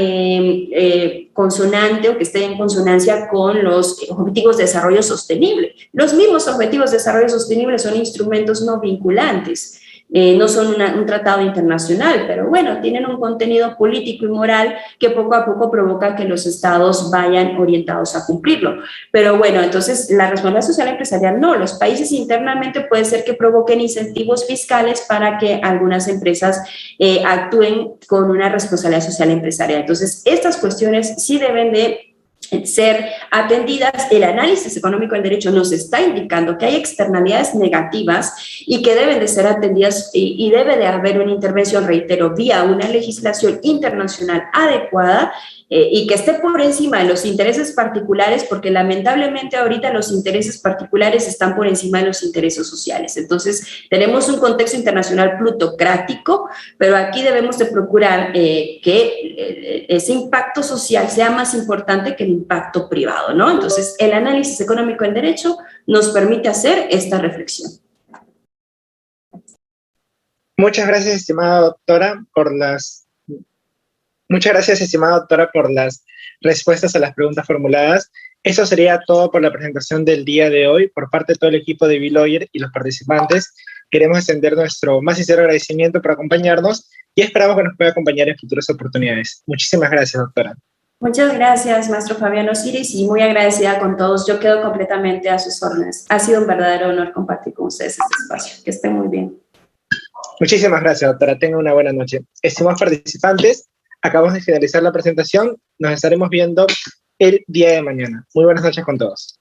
consonante o que esté en consonancia con los objetivos de desarrollo sostenible. Los mismos objetivos de desarrollo sostenible son instrumentos no vinculantes. No son un tratado internacional, pero bueno, tienen un contenido político y moral que poco a poco provoca que los estados vayan orientados a cumplirlo. Pero bueno, entonces la responsabilidad social empresarial no, los países internamente puede ser que provoquen incentivos fiscales para que algunas empresas actúen con una responsabilidad social empresarial. Entonces, estas cuestiones sí deben de ser atendidas. El análisis económico del derecho nos está indicando que hay externalidades negativas y que deben de ser atendidas y debe de haber una intervención, reitero, vía una legislación internacional adecuada y que esté por encima de los intereses particulares, porque lamentablemente ahorita los intereses particulares están por encima de los intereses sociales. Entonces, tenemos un contexto internacional plutocrático, pero aquí debemos de procurar que ese impacto social sea más importante que el impacto privado, ¿no? Entonces, el análisis económico del derecho nos permite hacer esta reflexión. Muchas gracias, estimada doctora, por las respuestas a las preguntas formuladas. Eso sería todo por la presentación del día de hoy. Por parte de todo el equipo de B-Lawyer y los participantes, queremos extender nuestro más sincero agradecimiento por acompañarnos y esperamos que nos pueda acompañar en futuras oportunidades. Muchísimas gracias, doctora. Muchas gracias, maestro Fabián Osiris, y muy agradecida con todos. Yo quedo completamente a sus órdenes. Ha sido un verdadero honor compartir con ustedes este espacio. Que estén muy bien. Muchísimas gracias, doctora. Tengan una buena noche. Estimados participantes, acabamos de finalizar la presentación. Nos estaremos viendo el día de mañana. Muy buenas noches con todos.